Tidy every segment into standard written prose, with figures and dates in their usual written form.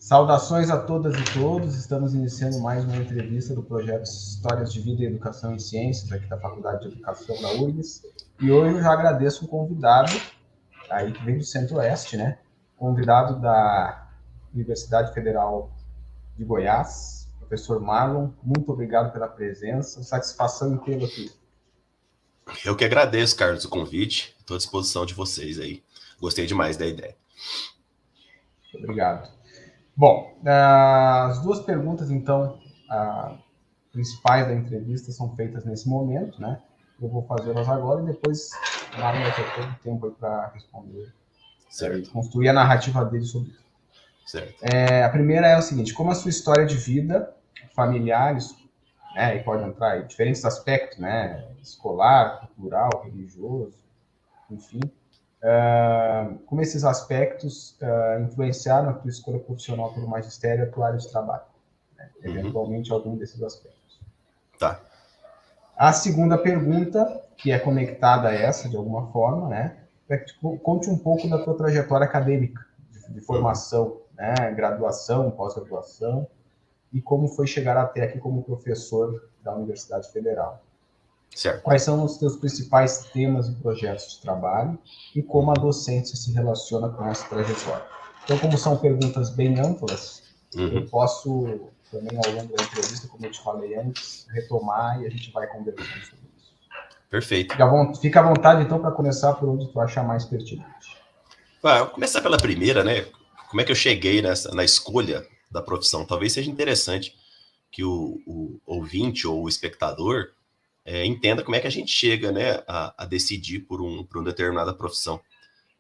Saudações a todas e todos. Estamos iniciando mais uma entrevista do projeto Histórias de Vida, Educação e Ciências, aqui da Faculdade de Educação da URGS. E hoje eu já agradeço um convidado, aí que vem do Centro-Oeste, né? Convidado da Universidade Federal de Goiás, professor Marlon. Muito obrigado pela presença. Satisfação em tê-lo aqui. Eu que agradeço, Carlos, o convite. Estou à disposição de vocês aí. Gostei demais da ideia. Obrigado. Bom, as duas perguntas, então, principais da entrevista são feitas nesse momento, né? Eu vou fazê-las agora e depois o Marlon vai ter todo o tempo aí para responder. Certo. Construir a narrativa dele sobre isso. Certo. A primeira é o seguinte: como a sua história de vida, familiares, né, e pode entrar em diferentes aspectos, né? Escolar, cultural, religioso, enfim. Como esses aspectos influenciaram a tua escolha profissional pelo magistério e a tua área de trabalho, né? Eventualmente algum desses aspectos. Tá. A segunda pergunta, que é conectada a essa de alguma forma, né, é que conte um pouco da tua trajetória acadêmica, de formação, né, graduação, pós-graduação, e como foi chegar até aqui como professor da Universidade Federal. Certo. Quais são os teus principais temas e projetos de trabalho e como a docência se relaciona com essa trajetória? Então, como são perguntas bem amplas, eu posso também, ao longo da entrevista, como eu te falei antes, retomar e a gente vai conversando sobre isso. Perfeito. Fica à vontade, então, para começar por onde tu achar mais pertinente. Vou começar pela primeira, né? Como é que eu cheguei na escolha da profissão? Talvez seja interessante que o ouvinte ou o espectador entenda como é que a gente chega, né, a decidir por uma determinada profissão.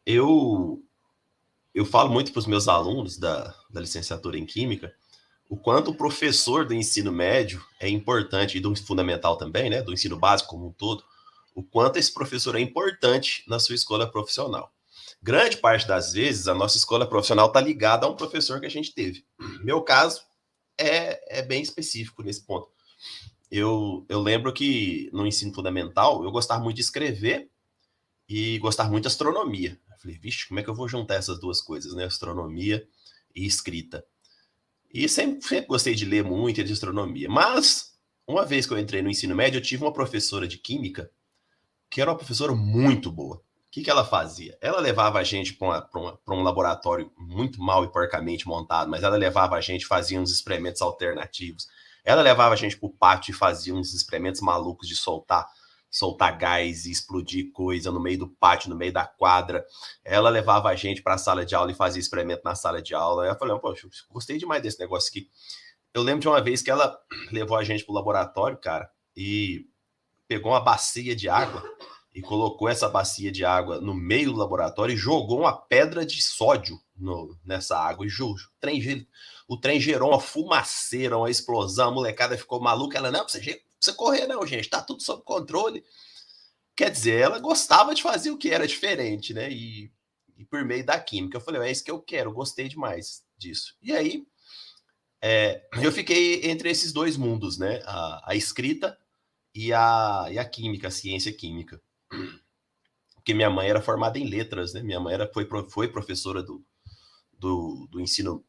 Eu falo muito para os meus alunos da licenciatura em Química o quanto o professor do ensino médio é importante, e do fundamental também, né, do ensino básico como um todo, o quanto esse professor é importante na sua escola profissional. Grande parte das vezes, a nossa escola profissional está ligada a um professor que a gente teve. Meu caso é bem específico nesse ponto. Eu lembro que no ensino fundamental eu gostava muito de escrever e gostava muito de astronomia. Eu falei, vixe, como é que eu vou juntar essas duas coisas, né? Astronomia e escrita. E sempre gostei de ler muito de astronomia. Mas, uma vez que eu entrei no ensino médio, eu tive uma professora de química que era uma professora muito boa. O que ela fazia? Ela levava a gente para um laboratório muito mal e porcamente montado, mas ela levava a gente, fazia uns experimentos alternativos. Ela levava a gente para o pátio e fazia uns experimentos malucos de soltar gás e explodir coisa no meio do pátio, no meio da quadra. Ela levava a gente para a sala de aula e fazia experimento na sala de aula. Eu falei, poxa, gostei demais desse negócio aqui. Eu lembro de uma vez que ela levou a gente para o laboratório, cara, e pegou uma bacia de água e colocou essa bacia de água no meio do laboratório e jogou uma pedra de sódio nessa água. E o trem gerou uma fumaceira, uma explosão, a molecada ficou maluca. Ela, não precisa correr não, gente, tá tudo sob controle. Quer dizer, ela gostava de fazer o que era diferente, né? E por meio da química. Eu falei, é isso que eu quero, gostei demais disso. E aí, eu fiquei entre esses dois mundos, né? A escrita e a química, a ciência química. Porque minha mãe era formada em letras, né? Minha mãe foi professora do ensino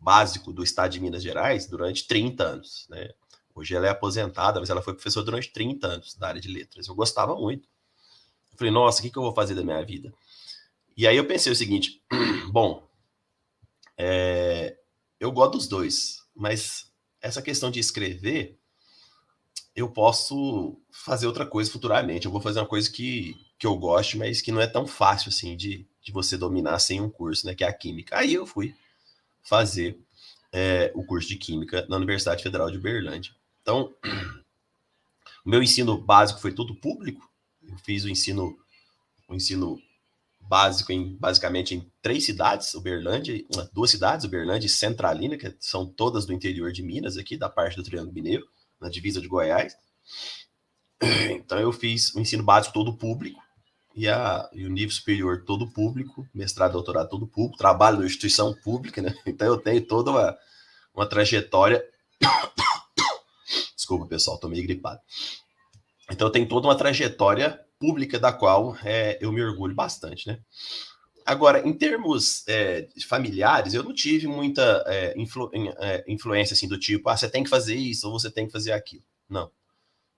básico do estado de Minas Gerais durante 30 anos, né? Hoje ela é aposentada, mas ela foi professora durante 30 anos da área de letras. Eu gostava muito. Eu falei, nossa, o que eu vou fazer da minha vida? E aí eu pensei o seguinte, bom, eu gosto dos dois, mas essa questão de escrever, eu posso fazer outra coisa futuramente. Eu vou fazer uma coisa que eu gosto, mas que não é tão fácil assim de você dominar sem um curso, né? Que é a química. Aí eu fui fazer o curso de química na Universidade Federal de Uberlândia. Então, o meu ensino básico foi tudo público. Eu fiz o ensino básico basicamente em 3 cidades, duas cidades, Uberlândia e Centralina, que são todas do interior de Minas, aqui da parte do Triângulo Mineiro, na divisa de Goiás. Então eu fiz o ensino básico todo público e o nível superior todo público, mestrado, doutorado todo público, trabalho na instituição pública, né? Então eu tenho toda uma trajetória. Desculpa, pessoal, tô meio gripado. Então eu tenho toda uma trajetória pública da qual eu me orgulho bastante, né? Agora, em termos familiares, eu não tive muita influência assim do tipo, você tem que fazer isso ou você tem que fazer aquilo. Não.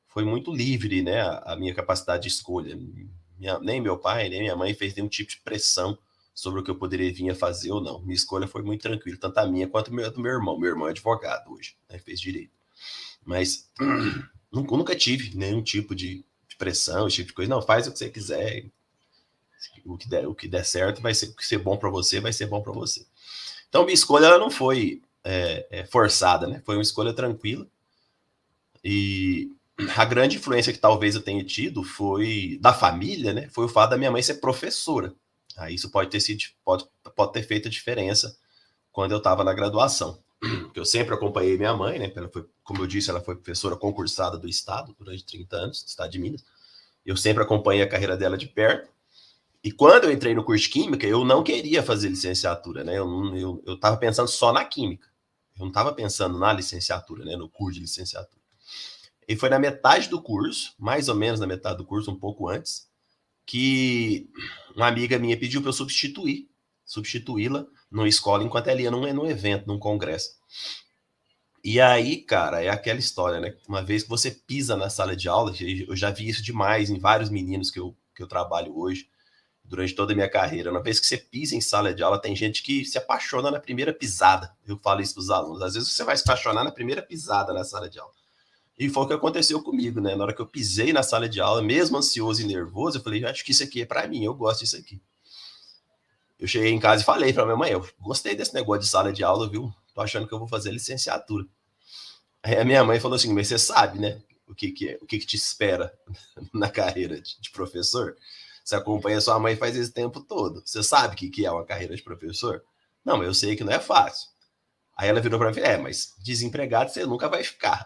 Foi muito livre, né, a minha capacidade de escolha. Nem meu pai, nem minha mãe fez nenhum tipo de pressão sobre o que eu poderia vir a fazer ou não. Minha escolha foi muito tranquila, tanto a minha quanto a do meu irmão. Meu irmão é advogado hoje, né, fez direito. Mas nunca tive nenhum tipo de pressão, esse tipo de coisa. Não, faz o que você quiser. O que der certo vai ser bom para você, vai ser bom para você. Então, minha escolha ela não foi forçada, né? Foi uma escolha tranquila. E a grande influência que talvez eu tenha tido foi da família, né? Foi o fato da minha mãe ser professora. Aí isso pode ter feito a diferença quando eu estava na graduação. Porque eu sempre acompanhei minha mãe, né? Como eu disse, ela foi professora concursada do Estado durante 30 anos, do Estado de Minas. Eu sempre acompanhei a carreira dela de perto. E quando eu entrei no curso de Química, eu não queria fazer licenciatura, né? Eu estava pensando só na Química. Eu não estava pensando na licenciatura, né? No curso de licenciatura. E foi na metade do curso, mais ou menos na metade do curso, um pouco antes, que uma amiga minha pediu para eu substituí-la numa escola enquanto ela ia num evento, num congresso. E aí, cara, é aquela história, né? Uma vez que você pisa na sala de aula, eu já vi isso demais em vários meninos que eu trabalho hoje, durante toda a minha carreira. Uma vez que você pisa em sala de aula, tem gente que se apaixona na primeira pisada. Eu falo isso para os alunos. Às vezes você vai se apaixonar na primeira pisada na sala de aula. E foi o que aconteceu comigo, né? Na hora que eu pisei na sala de aula, mesmo ansioso e nervoso, eu falei, acho que isso aqui é para mim, eu gosto disso aqui. Eu cheguei em casa e falei para minha mãe, eu gostei desse negócio de sala de aula, viu? Tô achando que eu vou fazer licenciatura. Aí a minha mãe falou assim, mas você sabe, né? O que te espera na carreira de professor? Você acompanha sua mãe faz esse tempo todo. Você sabe o que é uma carreira de professor? Não, mas eu sei que não é fácil. Aí ela virou para mim, mas desempregado você nunca vai ficar.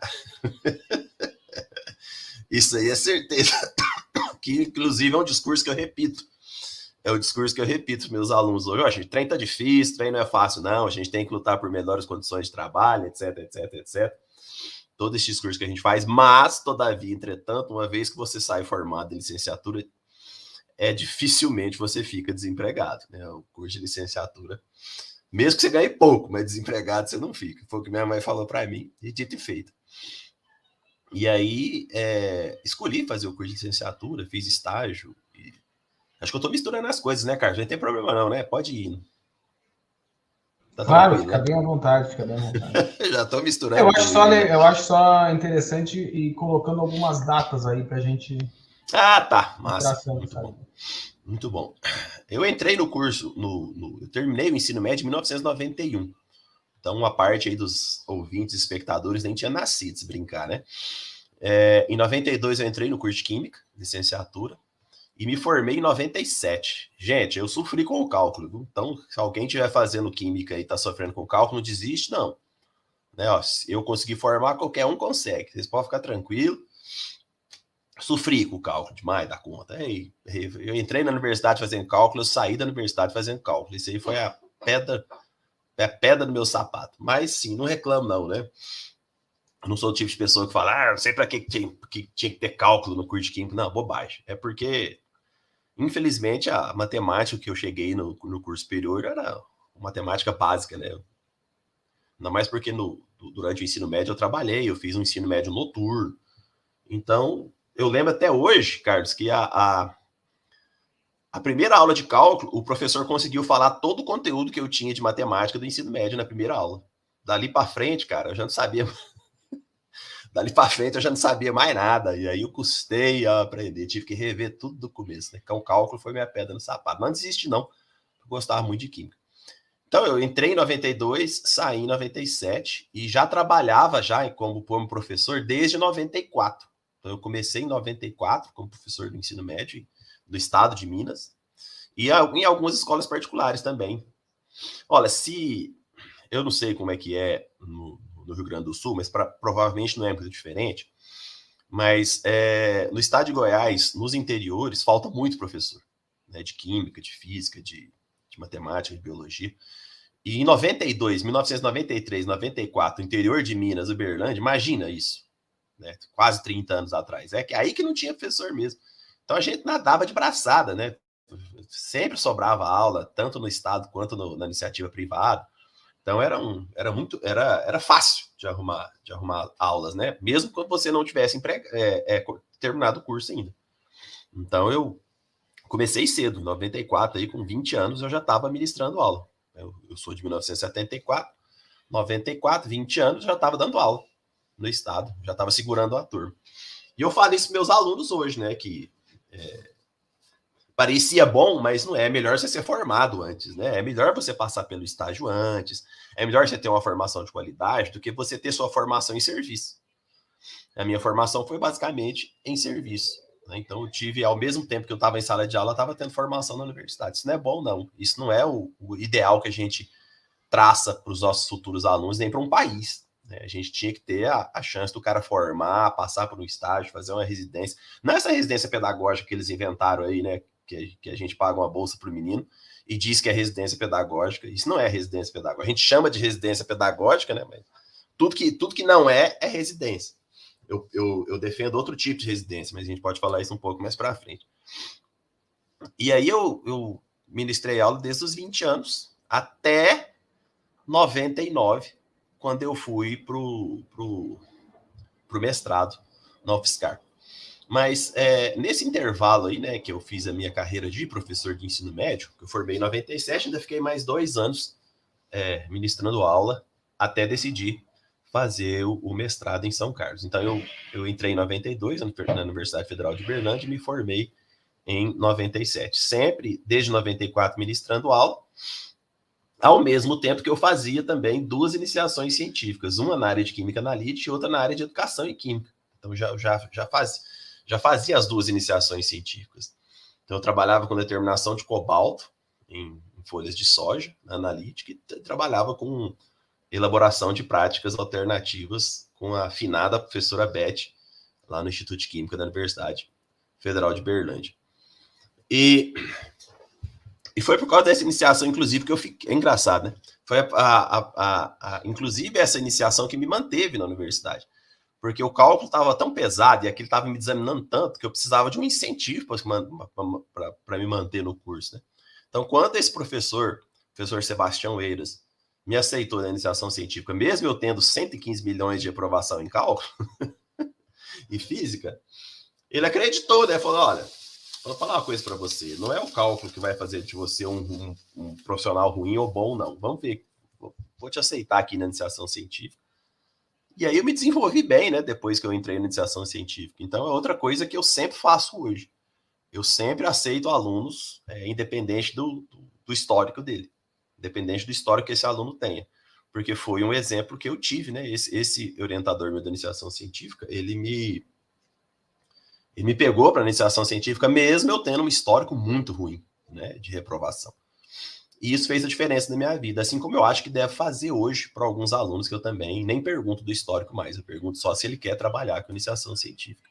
Isso aí é certeza. Que, inclusive, é um discurso que eu repito. É o discurso que eu repito para meus alunos hoje. Oh, gente, treino tá difícil, treino não é fácil, não. A gente tem que lutar por melhores condições de trabalho, etc, etc, etc. Todo esse discurso que a gente faz, mas, todavia, entretanto, uma vez que você sai formado em licenciatura, dificilmente você fica desempregado, né? O curso de licenciatura, mesmo que você ganhe pouco, mas desempregado você não fica. Foi o que minha mãe falou para mim, e dito e feito. E aí, escolhi fazer o curso de licenciatura, fiz estágio. Acho que eu tô misturando as coisas, né, Carlos? Não tem problema não, né? Pode ir. Tá claro, fica, né? Bem à vontade, fica bem à vontade. Já tô misturando. Eu acho só interessante ir colocando algumas datas aí pra gente... Ah, tá. Massa. Muito bom. Muito bom. Eu entrei no curso, eu terminei o ensino médio em 1991. Então, uma parte aí dos ouvintes e espectadores nem tinha nascido, se brincar, né? Em 92 eu entrei no curso de Química, licenciatura, e me formei em 97. Gente, eu sofri com o cálculo, viu? Então, se alguém estiver fazendo Química e está sofrendo com o cálculo, não desiste, não. Né? Ó, se eu consegui formar, qualquer um consegue. Vocês podem ficar tranquilos. Sofri com o cálculo demais da conta. Eu entrei na universidade fazendo cálculo, eu saí da universidade fazendo cálculo. Isso aí foi a pedra do meu sapato. Mas sim, não reclamo não, né? Eu não sou o tipo de pessoa que fala, não sei para que tinha que ter cálculo no curso de Química. Não, bobagem. É porque, infelizmente, a matemática que eu cheguei no curso superior era matemática básica, né? Ainda mais porque durante o ensino médio eu trabalhei, eu fiz um ensino médio noturno. Então, eu lembro até hoje, Carlos, que a primeira aula de cálculo, o professor conseguiu falar todo o conteúdo que eu tinha de matemática do ensino médio na primeira aula. Dali para frente, cara, eu já não sabia. Dali para frente eu já não sabia mais nada. E aí eu custei a aprender, tive que rever tudo do começo, né? Então o cálculo foi minha pedra no sapato. Não desisti, não. Eu gostava muito de química. Então eu entrei em 92, saí em 97 e já trabalhava como professor desde 94. Então eu comecei em 94 como professor do ensino médio do estado de Minas e em algumas escolas particulares também. Olha, eu não sei como é que é no Rio Grande do Sul, mas provavelmente não é muito diferente, mas no estado de Goiás, nos interiores, falta muito professor, né, de química, de física, de matemática, de biologia. E em 92, 1993, 94, interior de Minas, Uberlândia, imagina isso, né, quase 30 anos atrás. É aí que não tinha professor mesmo. Então a gente nadava de braçada, né? sempre sobrava aula, tanto no Estado quanto na iniciativa privada. Então era fácil de arrumar aulas, né? Mesmo quando você não tivesse terminado o curso ainda. Então eu comecei cedo, em 94, aí, com 20 anos, eu já estava ministrando aula. Eu sou de 1974, 94, 20 anos, já estava dando aula no Estado, já estava segurando a turma. E eu falo isso para meus alunos hoje, né? Que parecia bom, mas não é. É melhor você ser formado antes, né? É melhor você passar pelo estágio antes. É melhor você ter uma formação de qualidade do que você ter sua formação em serviço. A minha formação foi basicamente em serviço. Né? Então, eu tive, ao mesmo tempo que eu estava em sala de aula, eu estava tendo formação na universidade. Isso não é bom, não. Isso não é o ideal que a gente traça para os nossos futuros alunos, nem para um país. Né? A gente tinha que ter a chance do cara formar, passar por um estágio, fazer uma residência. Não é essa residência pedagógica que eles inventaram aí, né? Que a gente paga uma bolsa para o menino e diz que é residência pedagógica. Isso não é residência pedagógica. A gente chama de residência pedagógica, né? Mas tudo que não é residência. Eu defendo outro tipo de residência, mas a gente pode falar isso um pouco mais para frente. E aí eu ministrei aula desde os 20 anos até 99, quando eu fui pro mestrado na UFSCar. Mas nesse intervalo aí, né, que eu fiz a minha carreira de professor de ensino médio, que eu formei em 97, ainda fiquei mais 2 anos ministrando aula até decidir fazer o mestrado em São Carlos. Então, eu entrei em 92 na Universidade Federal de Berlândia e me formei em 97. Sempre, desde 94, ministrando aula, ao mesmo tempo que eu fazia também 2 iniciações científicas, uma na área de Química Analítica e outra na área de Educação e Química. Então, já fazia as 2 iniciações científicas. Então, eu trabalhava com determinação de cobalto em folhas de soja, na analítica, e trabalhava com elaboração de práticas alternativas com a afinada professora Beth, lá no Instituto de Química da Universidade Federal de Berlândia. E foi por causa dessa iniciação, inclusive, que eu fiquei... É engraçado, né? Foi, inclusive, essa iniciação que me manteve na universidade. Porque o cálculo estava tão pesado e aquilo estava me desaminando tanto que eu precisava de um incentivo para me manter no curso, né? Então, quando esse professor Sebastião Eiras, me aceitou na iniciação científica, mesmo eu tendo 115 milhões de aprovação em cálculo e física, ele acreditou, né? Falou, olha, vou falar uma coisa para você, não é o cálculo que vai fazer de você um profissional ruim ou bom, não. Vamos ver, vou te aceitar aqui na iniciação científica. E aí eu me desenvolvi bem, né? Depois que eu entrei na iniciação científica. Então é outra coisa que eu sempre faço hoje. Eu sempre aceito alunos, independente do histórico dele. Independente do histórico que esse aluno tenha. Porque foi um exemplo que eu tive, né? Esse orientador meu da iniciação científica, ele me pegou para a iniciação científica, mesmo eu tendo um histórico muito ruim, né? De reprovação. E isso fez a diferença na minha vida, assim como eu acho que deve fazer hoje para alguns alunos que eu também nem pergunto do histórico mais, eu pergunto só se ele quer trabalhar com iniciação científica.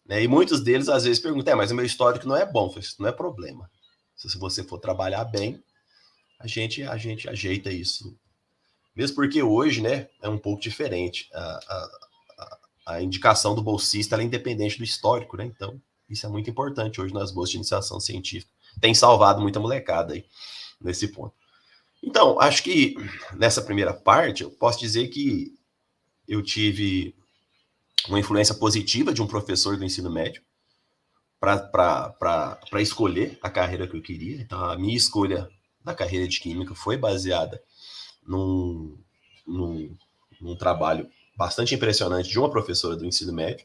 Né? E muitos deles às vezes perguntam, mas o meu histórico não é bom, isso não é problema. Se você for trabalhar bem, a gente ajeita isso. Mesmo porque hoje, né, é um pouco diferente. A indicação do bolsista ela é independente do histórico, né? Então, isso é muito importante hoje nas bolsas de iniciação científica. Tem salvado muita molecada aí nesse ponto. Então, acho que nessa primeira parte, eu posso dizer que eu tive uma influência positiva de um professor do ensino médio para escolher a carreira que eu queria. Então, a minha escolha da carreira de Química foi baseada num trabalho bastante impressionante de uma professora do ensino médio.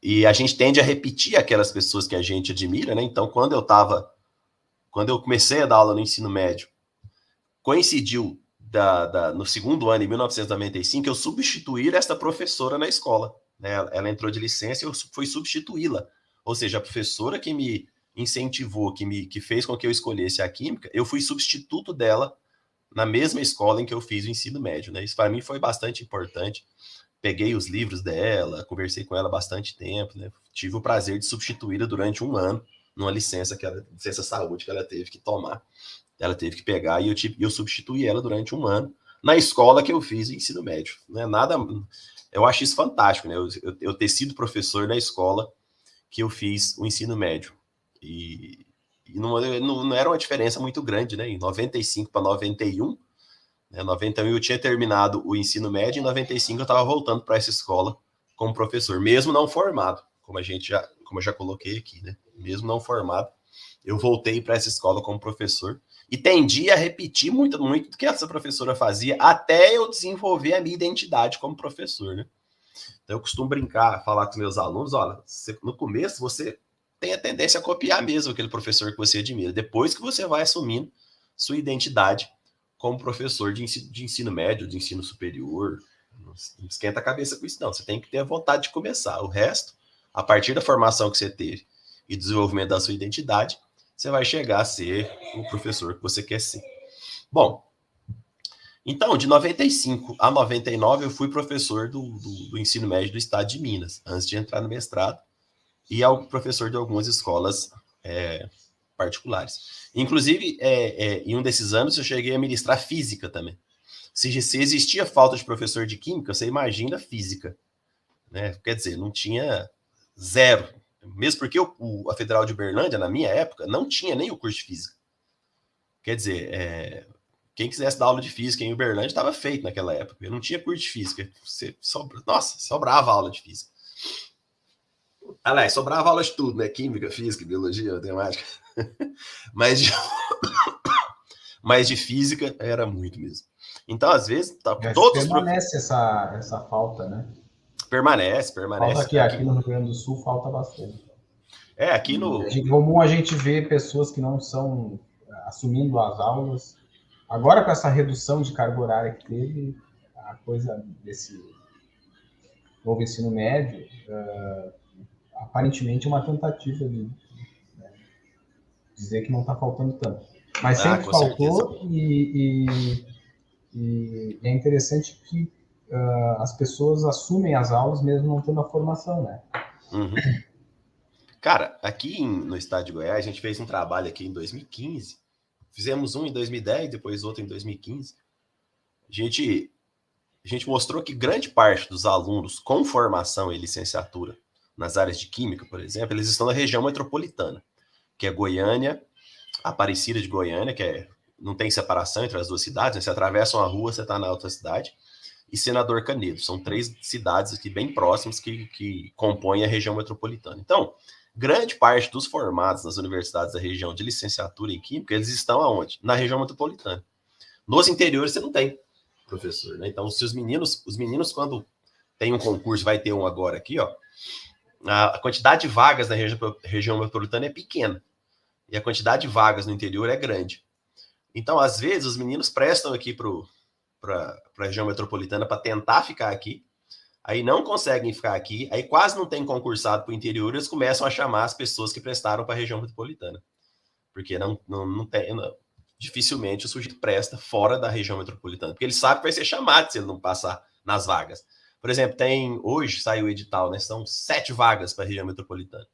E a gente tende a repetir aquelas pessoas que a gente admira, né? Então, quando eu comecei a dar aula no ensino médio, coincidiu no segundo ano, em 1995, eu substituir esta professora na escola. Né? Ela entrou de licença e eu fui substituí-la. Ou seja, a professora que me incentivou, que fez com que eu escolhesse a Química, eu fui substituto dela na mesma escola em que eu fiz o ensino médio. Né? Isso para mim foi bastante importante. Peguei os livros dela, conversei com ela bastante tempo, né? Tive o prazer de substituí-la durante um ano numa licença saúde que ela teve que tomar. Ela teve que pegar e eu substituí ela durante um ano na escola que eu fiz o ensino médio. Né? Eu acho isso fantástico, né? Eu ter sido professor na escola que eu fiz o ensino médio. E não era uma diferença muito grande, né? Em 95 para 91, né? 91 eu tinha terminado o ensino médio, em 95 eu estava voltando para essa escola como professor, mesmo não formado, como eu já coloquei aqui, né? Mesmo não formado, eu voltei para essa escola como professor e tendi a repetir muito do que essa professora fazia até eu desenvolver a minha identidade como professor, né? Então eu costumo brincar, falar com os meus alunos, olha, no começo você tem a tendência a copiar mesmo aquele professor que você admira, depois que você vai assumindo sua identidade como professor de ensino médio, de ensino superior. Não esquenta a cabeça com isso, não. Você tem que ter a vontade de começar. O resto, a partir da formação que você teve e desenvolvimento da sua identidade, você vai chegar a ser o professor que você quer ser. Bom, então, de 95 a 99, eu fui professor do ensino médio do estado de Minas, antes de entrar no mestrado, e professor de algumas escolas particulares. Inclusive, em um desses anos, eu cheguei a ministrar física também. Se existia falta de professor de química, você imagina física, né? Quer dizer, não tinha zero. Mesmo porque a Federal de Uberlândia, na minha época, não tinha nem o curso de física. Quer dizer, quem quisesse dar aula de física em Uberlândia estava feito naquela época. Eu não tinha curso de física. Sobrava aula de física. Aliás, sobrava aula de tudo, né? Química, física, biologia, matemática. Mas de física era muito mesmo. Então, às vezes, todos permanece essa falta, né? Permanece. Falta aqui no Rio Grande do Sul falta bastante. Aqui no... É comum a gente ver pessoas que não são assumindo as aulas. Agora, com essa redução de carga horária que teve, a coisa desse novo ensino médio, aparentemente é uma tentativa de dizer que não está faltando tanto. Mas sempre faltou e é interessante que as pessoas assumem as aulas mesmo não tendo a formação, né? Uhum. Cara, aqui no estado de Goiás, a gente fez um trabalho aqui em 2015. Fizemos um em 2010, depois outro em 2015. A gente mostrou que grande parte dos alunos com formação e licenciatura nas áreas de química, por exemplo, eles estão na região metropolitana, que é Goiânia, Aparecida de Goiânia, que não tem separação entre as duas cidades, né? Você atravessa uma rua, você está na outra cidade, e Senador Canedo. São 3 cidades aqui bem próximas que compõem a região metropolitana. Então, grande parte dos formados nas universidades da região de licenciatura em Química, eles estão aonde? Na região metropolitana. Nos interiores você não tem professor, né? Então, se os meninos quando tem um concurso, vai ter um agora aqui, ó, a quantidade de vagas na região metropolitana é pequena. E a quantidade de vagas no interior é grande. Então, às vezes, os meninos prestam aqui para a região metropolitana para tentar ficar aqui, aí não conseguem ficar aqui, aí quase não tem concursado para o interior, eles começam a chamar as pessoas que prestaram para a região metropolitana. Porque não tem... dificilmente o sujeito presta fora da região metropolitana, porque ele sabe que vai ser chamado se ele não passar nas vagas. Por exemplo, hoje saiu o edital, né? São 7 vagas para a região metropolitana.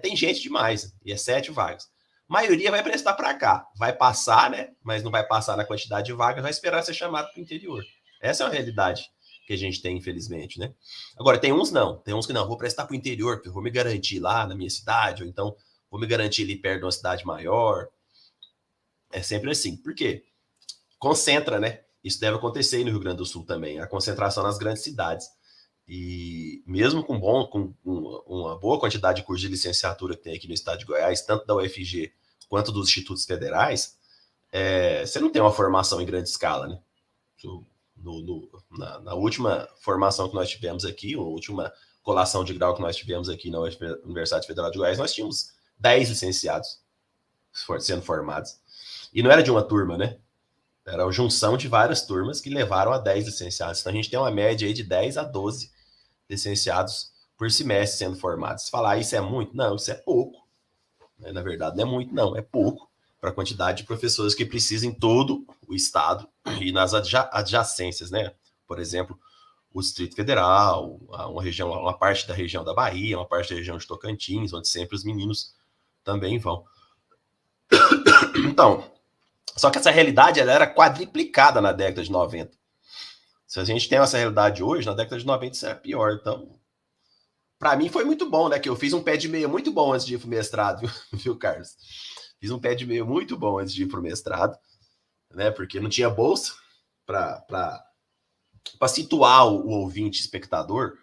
Tem gente demais, e 7 vagas. A maioria vai prestar para cá, vai passar, né? Mas não vai passar na quantidade de vagas, vai esperar ser chamado para o interior. Essa é uma realidade que a gente tem, infelizmente, né? Agora, tem uns que não, vou prestar para o interior, porque eu vou me garantir lá na minha cidade, ou então vou me garantir ali perto de uma cidade maior. É sempre assim. Por quê? Concentra, né? Isso deve acontecer no Rio Grande do Sul também, a concentração nas grandes cidades. E mesmo com uma boa quantidade de cursos de licenciatura que tem aqui no estado de Goiás, tanto da UFG quanto dos institutos federais, você não tem uma formação em grande escala, né? Na última formação que nós tivemos aqui, a última colação de grau que nós tivemos aqui na Universidade Federal de Goiás, nós tínhamos 10 licenciados sendo formados. E não era de uma turma, né? Era a junção de várias turmas que levaram a 10 licenciados. Então, a gente tem uma média aí de 10 a 12 licenciados por semestre sendo formados. Se falar isso é muito? Não, isso é pouco. Na verdade, não é muito, não. É pouco para a quantidade de professores que precisam em todo o estado e nas adjacências, né? Por exemplo, o Distrito Federal, uma parte da região da Bahia, uma parte da região de Tocantins, onde sempre os meninos também vão. Então, só que essa realidade ela era quadriplicada na década de 90. Se a gente tem essa realidade hoje, na década de 90 isso era pior. Então, para mim foi muito bom, né? Que eu fiz um pé de meia muito bom antes de ir pro mestrado, viu, Carlos? Fiz um pé de meia muito bom antes de ir para o mestrado, né? Porque não tinha bolsa para situar o ouvinte espectador.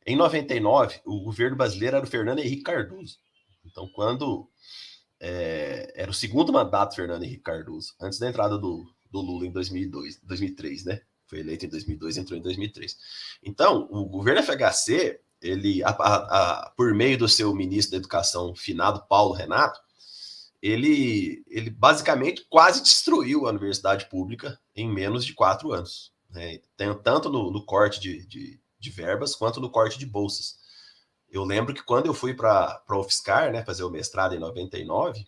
Em 99, o governo brasileiro era o Fernando Henrique Cardoso. Então, quando era o segundo mandato do Fernando Henrique Cardoso, antes da entrada do Lula em 2003, né? Foi eleito em 2002, entrou em 2003. Então, o governo FHC, ele, por meio do seu ministro da Educação, finado Paulo Renato, ele basicamente quase destruiu a universidade pública em menos de 4 anos. Né? Tanto no corte de verbas, quanto no corte de bolsas. Eu lembro que quando eu fui para a UFSCar, né, fazer o mestrado em 99,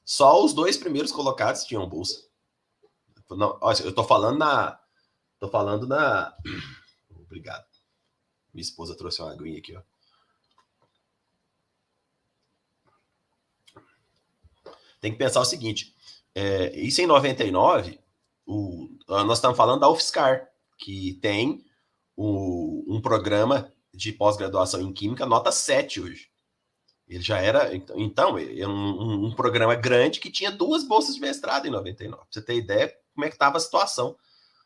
só os 2 primeiros colocados tinham bolsa. Não, eu tô falando na... Obrigado. Minha esposa trouxe uma aguinha aqui, ó. Tem que pensar o seguinte, isso em 99, nós estamos falando da UFSCar, que tem um programa de pós-graduação em Química nota 7 hoje. Ele já era, então, um programa grande que tinha 2 bolsas de mestrado em 99. Pra você ter ideia como é que estava a situação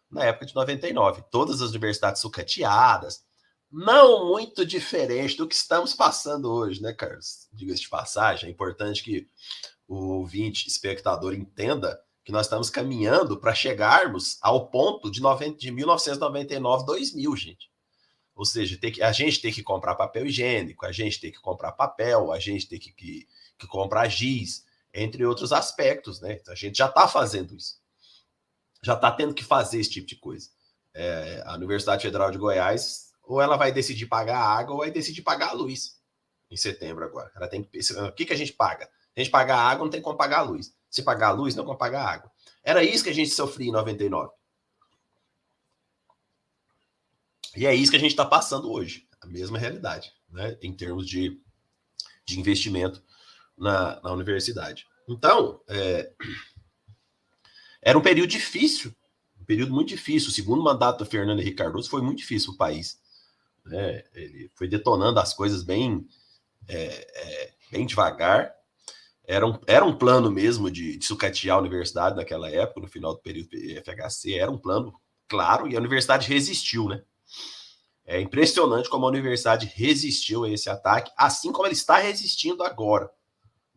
na época de 99. Todas as universidades sucateadas, não muito diferente do que estamos passando hoje, né, Carlos? Diga-se de passagem, é importante que o ouvinte, espectador, entenda que nós estamos caminhando para chegarmos ao ponto de 1999, 2000, gente. Ou seja, a gente tem que comprar papel higiênico, a gente tem que comprar papel, a gente tem que comprar giz, entre outros aspectos, né? A gente já está fazendo isso. Já está tendo que fazer esse tipo de coisa. A Universidade Federal de Goiás, ou ela vai decidir pagar a água, ou vai decidir pagar a luz em setembro agora. Ela tem que... O que a gente paga? A gente pagar a água, não tem como pagar a luz. Se pagar a luz, não tem como pagar a água. Era isso que a gente sofria em 99. E é isso que a gente está passando hoje. A mesma realidade, né? Em termos de investimento na universidade. Então, era um período difícil. Um período muito difícil. O segundo mandato do Fernando Henrique Cardoso foi muito difícil para o país. Né? Ele foi detonando as coisas bem devagar. Era um plano mesmo de sucatear a universidade naquela época, no final do período FHC, era um plano claro, e a universidade resistiu, né? É impressionante como a universidade resistiu a esse ataque, assim como ela está resistindo agora.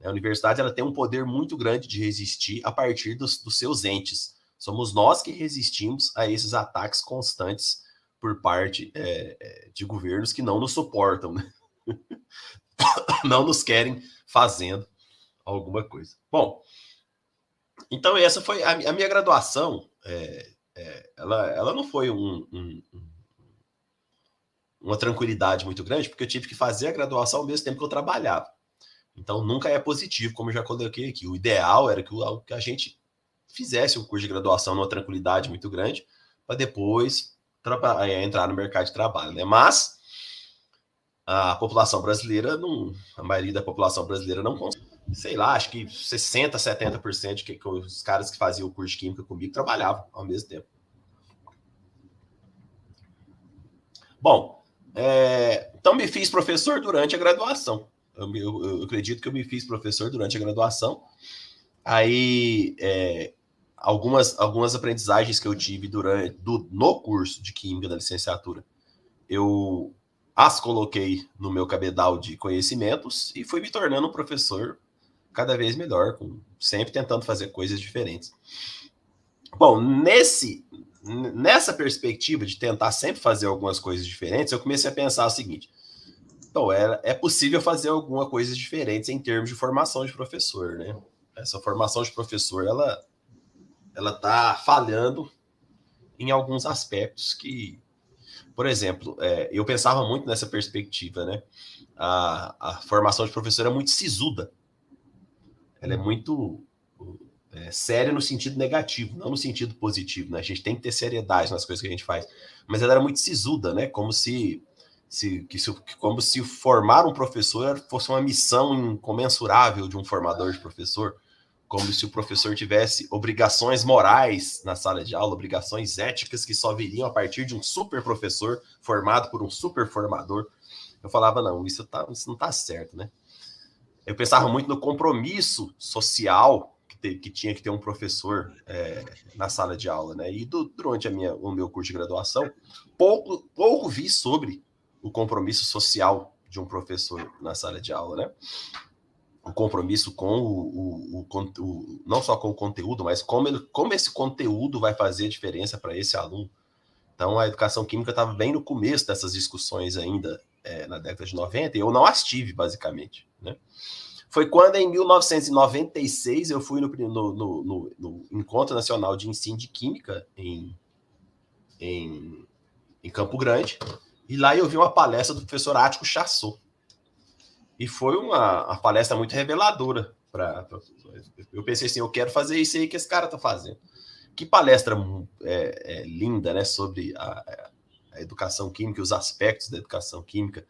A universidade ela tem um poder muito grande de resistir a partir dos seus entes. Somos nós que resistimos a esses ataques constantes por parte de governos que não nos suportam, né? Não nos querem fazendo alguma coisa. Bom, então essa foi a minha graduação. Ela não foi uma tranquilidade muito grande, porque eu tive que fazer a graduação ao mesmo tempo que eu trabalhava. Então nunca é positivo, como eu já coloquei aqui. O ideal era que a gente fizesse um curso de graduação numa tranquilidade muito grande, para depois entrar no mercado de trabalho, né? Mas a população brasileira, a maioria da população brasileira não consegue. Sei lá, acho que 60%, 70% que os caras que faziam o curso de Química comigo trabalhavam ao mesmo tempo. Bom, então me fiz professor durante a graduação. Eu acredito que eu me fiz professor durante a graduação. Aí, algumas aprendizagens que eu tive no curso de Química da licenciatura, eu as coloquei no meu cabedal de conhecimentos e fui me tornando um professor cada vez melhor, sempre tentando fazer coisas diferentes. Bom, nessa perspectiva de tentar sempre fazer algumas coisas diferentes, eu comecei a pensar o seguinte: então, é possível fazer alguma coisa diferente em termos de formação de professor, né? Essa formação de professor, ela tá falhando em alguns aspectos que, por exemplo, eu pensava muito nessa perspectiva, né? A formação de professor é muito sisuda. Ela é muito séria no sentido negativo, não no sentido positivo, né? A gente tem que ter seriedade nas coisas que a gente faz. Mas ela era muito sisuda, né? Como se formar um professor fosse uma missão incomensurável de um formador de professor, como se o professor tivesse obrigações morais na sala de aula, obrigações éticas que só viriam a partir de um super professor formado por um super formador. Eu falava, não, isso não está certo, né? eu pensava muito no compromisso social que tinha que ter um professor na sala de aula, né? E durante o meu curso de graduação, pouco vi sobre o compromisso social de um professor na sala de aula, né? O compromisso com não só com o conteúdo, mas como esse conteúdo vai fazer diferença para esse aluno. Então, a educação química estava bem no começo dessas discussões ainda, na década de 90, e eu não as tive, basicamente, né? Foi quando, em 1996, eu fui no Encontro Nacional de Ensino de Química em Campo Grande, e lá eu vi uma palestra do professor Ático Chassot. E foi uma palestra muito reveladora. Eu pensei assim, eu quero fazer isso aí que esse cara está fazendo. Que palestra linda, né, sobre a educação química, os aspectos da educação química,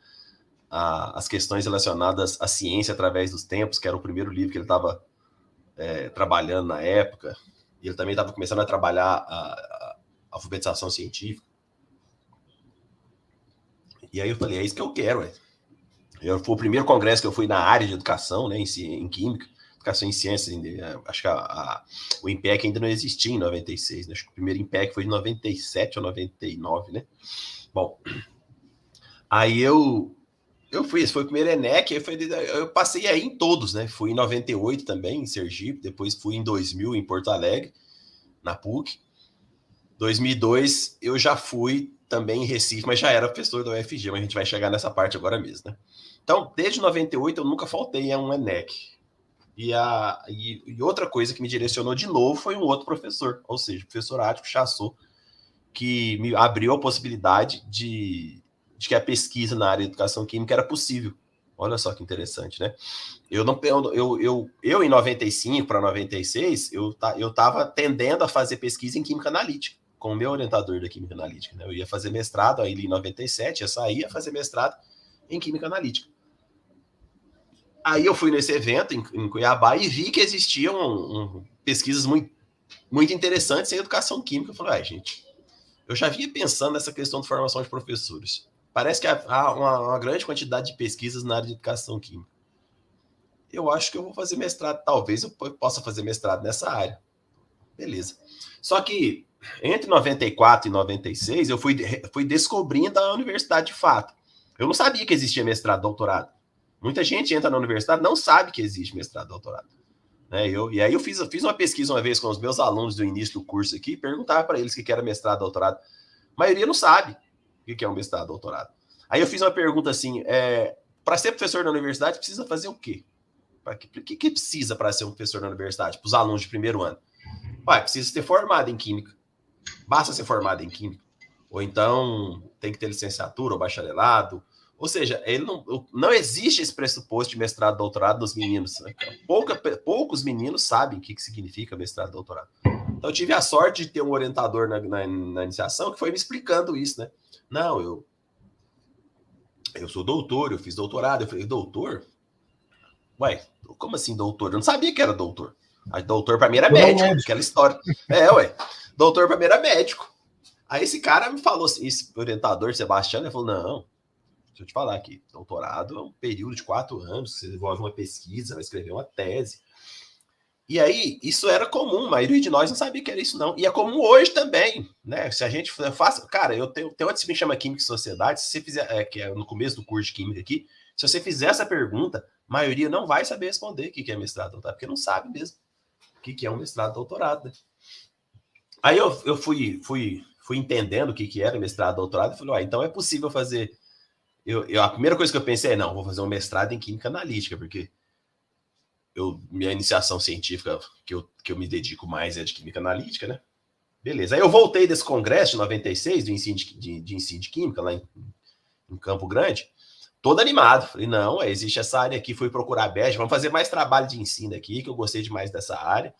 as questões relacionadas à ciência através dos tempos, que era o primeiro livro que ele estava trabalhando na época, e ele também estava começando a trabalhar a alfabetização científica. E aí eu falei, é isso que eu quero, foi o primeiro congresso que eu fui na área de educação, né, em química, educação em ciências. Acho que o IMPEC ainda não existia em 96, né? Acho que o primeiro IMPEC foi de 97 ou 99, né? Bom, aí eu fui, esse foi o primeiro ENEC, eu passei aí em todos, né? Fui em 98 também, em Sergipe, depois fui em 2000 em Porto Alegre, na PUC. 2002 eu já fui também em Recife, mas já era professor da UFG, mas a gente vai chegar nessa parte agora mesmo, né? Então, desde 98 eu nunca faltei a um ENEC. E outra coisa que me direcionou de novo foi um outro professor, ou seja, o professor Ático Chassot, que me abriu a possibilidade de que a pesquisa na área de educação química era possível. Olha só que interessante, né? Eu em 95 para 96, eu estava tendendo a fazer pesquisa em química analítica, com o meu orientador da química analítica, né? Eu ia fazer mestrado aí em 97, ia sair, ia fazer mestrado em química analítica. Aí eu fui nesse evento em Cuiabá e vi que existiam pesquisas muito, muito interessantes em educação química. Eu falei, gente, eu já vinha pensando nessa questão de formação de professores. Parece que há uma grande quantidade de pesquisas na área de educação química. Eu acho que eu vou fazer mestrado, talvez eu possa fazer mestrado nessa área. Beleza. Só que entre 94 e 96, eu fui descobrindo a universidade de fato. Eu não sabia que existia mestrado, doutorado. Muita gente entra na universidade não sabe que existe mestrado, doutorado. Né? E aí eu fiz uma pesquisa uma vez com os meus alunos do início do curso aqui, perguntava para eles o que era mestrado, doutorado. A maioria não sabe o que é um mestrado, doutorado. Aí eu fiz uma pergunta assim, para ser professor na universidade, precisa fazer o quê? O que precisa para ser um professor na universidade, para os alunos de primeiro ano? Precisa ser formado em química. Basta ser formado em química. Ou então tem que ter licenciatura ou bacharelado. Ou seja, não existe esse pressuposto de mestrado, doutorado nos meninos. Né? Poucos meninos sabem o que significa mestrado, doutorado. Então eu tive a sorte de ter um orientador na iniciação que foi me explicando isso, né? Não, eu sou doutor, eu fiz doutorado. Eu falei, doutor? Ué, como assim doutor? Eu não sabia que era doutor. Aí, doutor para mim era médico, aquela história. Doutor para mim era médico. Aí esse cara me falou assim, esse orientador, Sebastião, ele falou, não, deixa eu te falar aqui, doutorado é um período de 4 anos, você envolve uma pesquisa, vai escrever uma tese. E aí, isso era comum, a maioria de nós não sabia que era isso, não. E é comum hoje também, né? Se a gente faz... Cara, eu tenho uma disciplina que chama Química e Sociedade, se você fizer, que é no começo do curso de Química aqui, se você fizer essa pergunta, a maioria não vai saber responder o que é mestrado, doutorado, porque não sabe mesmo o que é um mestrado, doutorado, né? Aí eu fui entendendo o que era mestrado, doutorado, e falei, então é possível fazer... a primeira coisa que eu pensei não, vou fazer um mestrado em Química Analítica, porque minha iniciação científica que eu me dedico mais é de Química Analítica, né? Beleza. Aí eu voltei desse congresso de 96, do ensino de ensino de Química, lá em Campo Grande, todo animado. Falei, não, existe essa área aqui, fui procurar a BES, vamos fazer mais trabalho de ensino aqui, que eu gostei demais dessa área.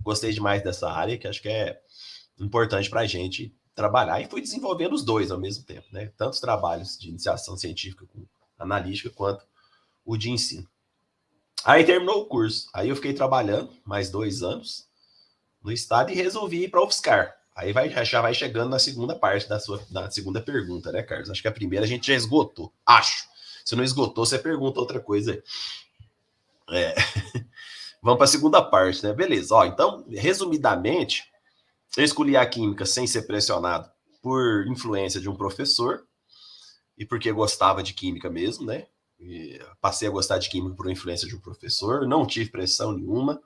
Gostei demais dessa área, que acho que é importante para a gente trabalhar. E fui desenvolvendo os dois ao mesmo tempo, né? Tanto os trabalhos de iniciação científica com analítica, quanto o de ensino. Aí terminou o curso. Aí eu fiquei trabalhando mais 2 anos no estado e resolvi ir para a UFSCar. Aí já vai chegando na segunda parte da segunda pergunta, né, Carlos? Acho que a primeira a gente já esgotou. Acho. Se não esgotou, você pergunta outra coisa. Vamos para a segunda parte, né? Beleza. Ó, então, resumidamente, eu escolhi a química sem ser pressionado por influência de um professor e porque gostava de química mesmo, né? E passei a gostar de química por influência de um professor, não tive pressão nenhuma.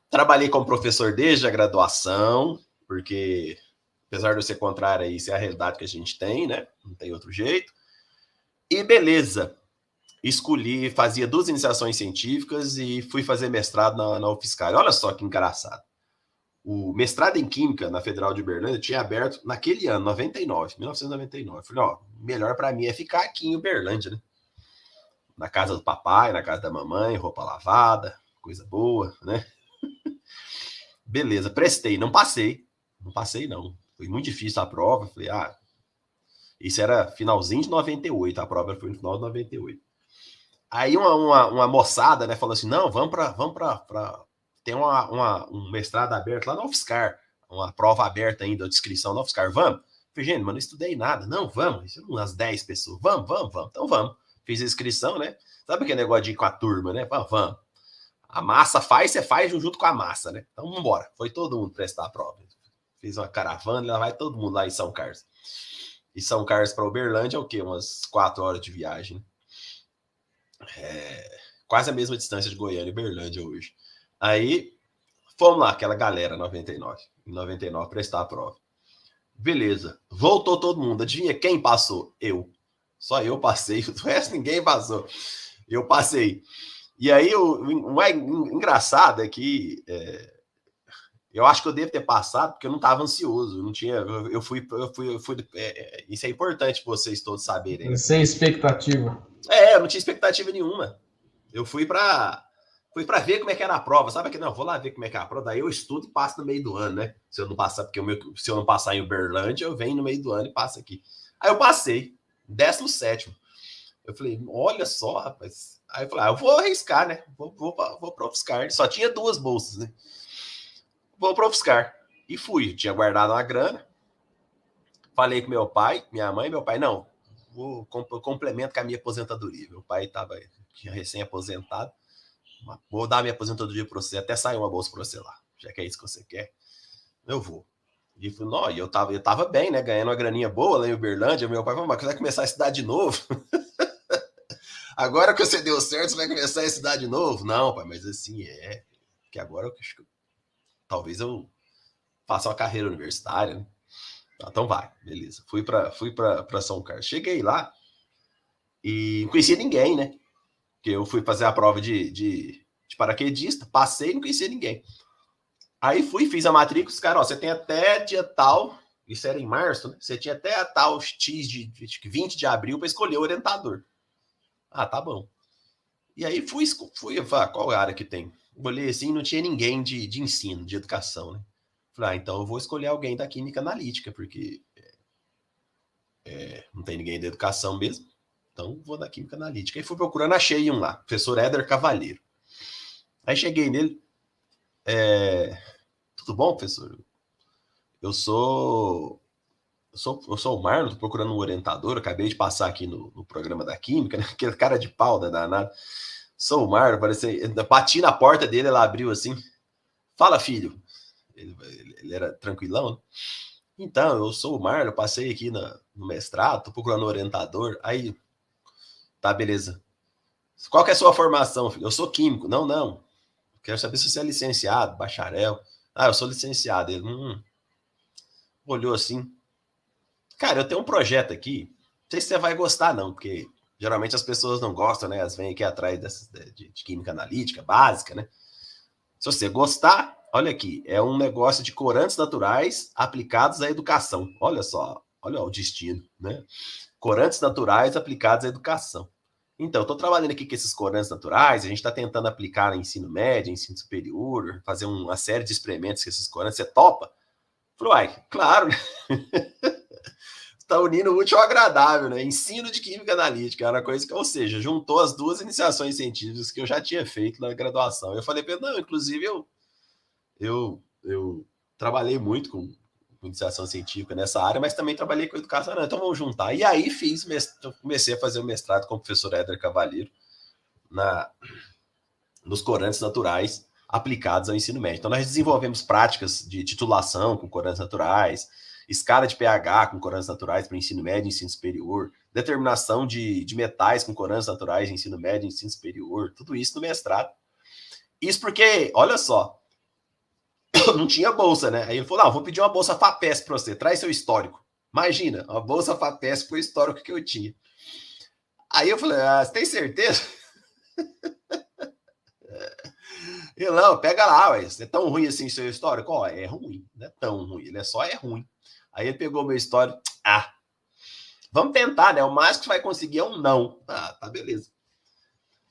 Trabalhei como professor desde a graduação, porque apesar de eu ser contrário a isso, é a realidade que a gente tem, né? Não tem outro jeito. E beleza, escolhi, fazia 2 iniciações científicas e fui fazer mestrado na UFSCar. Olha só que engraçado. O mestrado em Química na Federal de Uberlândia tinha aberto naquele ano, 1999. Falei, ó, melhor para mim é ficar aqui em Uberlândia, né? Na casa do papai, na casa da mamãe, roupa lavada, coisa boa, né? Beleza, prestei, não passei. Não passei, não. Foi muito difícil a prova. Falei, isso era finalzinho de 98, a prova foi no final de 98. Aí uma moçada, né, falou assim, não, vamos para tem um mestrado aberto lá na UFSCar, uma prova aberta ainda, de inscrição na UFSCar, vamos? Falei, gente, mas não estudei nada. Não, vamos, umas 10 pessoas, vamos, então vamos. Fiz a inscrição, né, sabe aquele negócio de ir com a turma, né, vamos. A massa faz, você faz junto com a massa, né, então vamos embora. Foi todo mundo prestar a prova. Fiz uma caravana, lá vai todo mundo lá em São Carlos. E São Carlos para Uberlândia é o quê? Umas 4 horas de viagem. Quase a mesma distância de Goiânia e Uberlândia hoje. Aí, fomos lá, aquela galera, 99. Em 99, prestar a prova. Beleza. Voltou todo mundo. Adivinha quem passou? Eu. Só eu passei. O resto ninguém passou. Eu passei. E aí, o engraçado é que... eu acho que eu devo ter passado porque eu não estava ansioso. Eu não tinha. Eu fui isso é importante para vocês todos saberem. Sem expectativa. Eu não tinha expectativa nenhuma. Eu fui para ver como é que era a prova. Sabe que não, vou lá ver como é que é a prova. Daí eu estudo e passo no meio do ano, né? Se eu não passar, porque se eu não passar em Uberlândia, eu venho no meio do ano e passo aqui. Aí eu passei, 17º. Eu falei, olha só, rapaz. Aí eu falei, eu vou arriscar, né? Vou para UFSCar. Só tinha 2 bolsas, né? Vou para UFSCar. E fui. Tinha guardado uma grana. Falei com meu pai, minha mãe, meu pai, não, vou complemento com a minha aposentadoria. Meu pai tinha recém-aposentado. Vou dar minha aposentadoria para você, até sair uma bolsa para você lá. Já que é isso que você quer, eu vou. E eu tava bem, né? Ganhando uma graninha boa lá em Uberlândia. Meu pai falou, mas você vai começar a estudar de novo? Agora que você deu certo, você vai começar a estudar de novo? Não, pai, mas assim, que agora eu acho que talvez eu faça uma carreira universitária, né? Então vai, beleza. Fui para São Carlos. Cheguei lá e não conhecia ninguém, né? Porque eu fui fazer a prova de paraquedista, passei e não conhecia ninguém. Aí fiz a matrícula, os caras, você tem até dia tal, isso era em março, né? Você tinha até a tal X de 20 de abril para escolher o orientador. Tá bom. E aí fui qual área que tem? Olhei assim, não tinha ninguém de ensino, de educação, né? Falei, então eu vou escolher alguém da química analítica, porque não tem ninguém da educação mesmo. Então vou da química analítica. Aí fui procurando, achei um lá, professor Éder Cavalheiro. Aí cheguei nele. Tudo bom, professor? Eu sou o Marlon, tô procurando um orientador. Acabei de passar aqui no programa da química, né? Aquele cara de pau da danada. Sou o Marlon, bati na porta dele, ela abriu assim. Fala, filho. Ele era tranquilão, né? Então, eu sou o Marlon, passei aqui no mestrado, tô procurando um orientador. Aí, tá, beleza. Qual que é a sua formação, filho? Eu sou químico. Não. Quero saber se você é licenciado, bacharel. Eu sou licenciado. Ele olhou assim. Cara, eu tenho um projeto aqui. Não sei se você vai gostar, não, porque geralmente as pessoas não gostam, né? Elas vêm aqui atrás de química analítica, básica, né? Se você gostar, olha aqui, é um negócio de corantes naturais aplicados à educação. Olha só, olha o destino, né? Corantes naturais aplicados à educação. Então, eu estou trabalhando aqui com esses corantes naturais, a gente está tentando aplicar no ensino médio, ensino superior, fazer uma série de experimentos com esses corantes. Você topa? Falei, claro, né? Está unindo o útil ao agradável, né? Ensino de química analítica, era uma coisa que, ou seja, juntou as 2 iniciações científicas que eu já tinha feito na graduação. Eu falei para ele, não, inclusive eu trabalhei muito com iniciação científica nessa área, mas também trabalhei com educação, então vamos juntar. E aí comecei a fazer o mestrado com o professor Éder Cavalheiro nos corantes naturais aplicados ao ensino médio. Então, nós desenvolvemos práticas de titulação com corantes naturais, escala de pH com corantes naturais para ensino médio e ensino superior, determinação de metais com corantes naturais em ensino médio e ensino superior, tudo isso no mestrado. Isso porque, olha só, não tinha bolsa, né? Aí ele falou, não, vou pedir uma bolsa FAPESP para você, traz seu histórico. Imagina, uma bolsa FAPESP foi o histórico que eu tinha. Aí eu falei, você tem certeza? Ele, não, pega lá, ué, é tão ruim assim seu histórico? Ó, é ruim, não é tão ruim, ele é ruim. Aí ele pegou meu histórico, vamos tentar, né? O máximo que você vai conseguir é um não. Tá, beleza.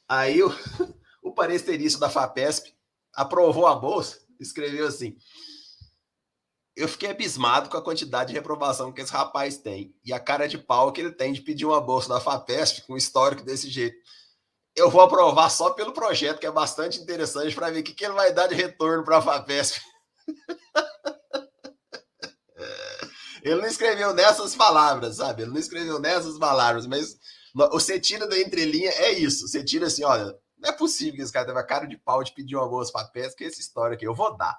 Aí o parecerista da FAPESP aprovou a bolsa, escreveu assim, eu fiquei abismado com a quantidade de reprovação que esse rapaz tem e a cara de pau que ele tem de pedir uma bolsa da FAPESP com um histórico desse jeito. Eu vou aprovar só pelo projeto, que é bastante interessante, para ver o que ele vai dar de retorno para a FAPESP. Ele não escreveu nessas palavras, sabe? Ele não escreveu nessas palavras, mas você tira da entrelinha, é isso. Você tira assim, olha, não é possível que esse cara teve a cara de pau de pedir uma bolsa FAPESP, que é essa história aqui, eu vou dar.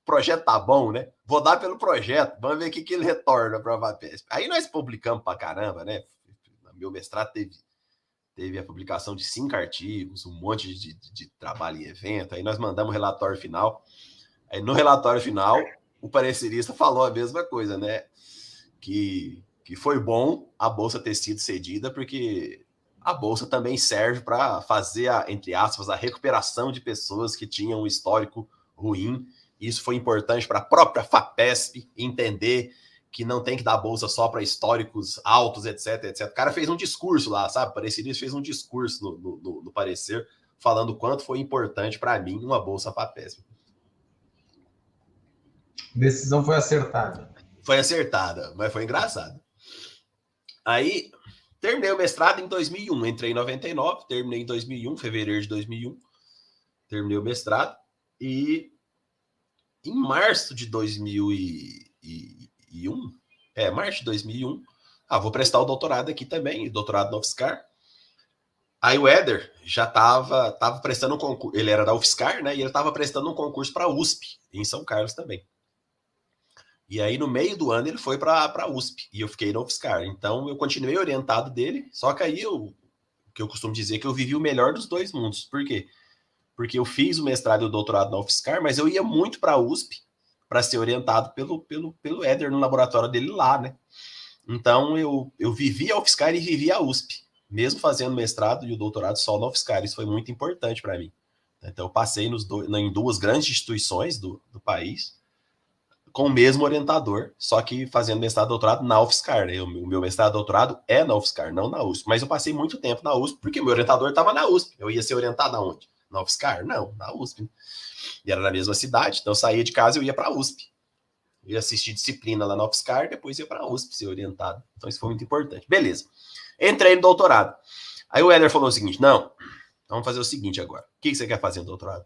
O projeto tá bom, né? Vou dar pelo projeto, vamos ver o que ele retorna para a FAPESP. Aí nós publicamos pra caramba, né? Meu mestrado teve a publicação de 5 artigos, um monte de trabalho em evento, aí nós mandamos o relatório final. Aí no relatório final, o parecerista falou a mesma coisa, né? Que foi bom a bolsa ter sido cedida, porque a bolsa também serve para fazer, entre aspas, a recuperação de pessoas que tinham um histórico ruim. Isso foi importante para a própria FAPESP entender que não tem que dar bolsa só para históricos altos, etc, etc. O cara fez um discurso lá, sabe? O parecerista fez um discurso no parecer, falando o quanto foi importante para mim uma bolsa FAPESP. Decisão foi acertada. Foi acertada, mas foi engraçado. Aí, terminei o mestrado em 2001. Entrei em 99, terminei em 2001, fevereiro de 2001. Terminei o mestrado. E em março de 2001, março de 2001, vou prestar o doutorado aqui também, doutorado na UFSCar. Aí o Éder já estava prestando um concurso, ele era da UFSCar, né? E ele estava prestando um concurso para a USP, em São Carlos também. E aí, no meio do ano, ele foi para a USP, e eu fiquei na UFSCar. Então, eu continuei orientado dele, só que aí, o que eu costumo dizer é que eu vivi o melhor dos dois mundos. Por quê? Porque eu fiz o mestrado e o doutorado na UFSCar, mas eu ia muito para a USP para ser orientado pelo Éder no laboratório dele lá, né? Então, eu vivi a UFSCar e vivi a USP, mesmo fazendo o mestrado e o doutorado só na UFSCar. Isso foi muito importante para mim. Então, eu passei em 2 grandes instituições do país, com o mesmo orientador, só que fazendo mestrado e doutorado na UFSCar, né? O meu mestrado e doutorado é na UFSCar, não na USP. Mas eu passei muito tempo na USP, porque meu orientador estava na USP. Eu ia ser orientado aonde? Na UFSCar? Não, na USP. E era na mesma cidade, então eu saía de casa e eu ia para a USP. Eu ia assistir disciplina lá na UFSCar, depois ia para a USP ser orientado. Então isso foi muito importante. Beleza. Entrei no doutorado. Aí o Éder falou o seguinte, não, vamos fazer o seguinte agora. O que você quer fazer no doutorado?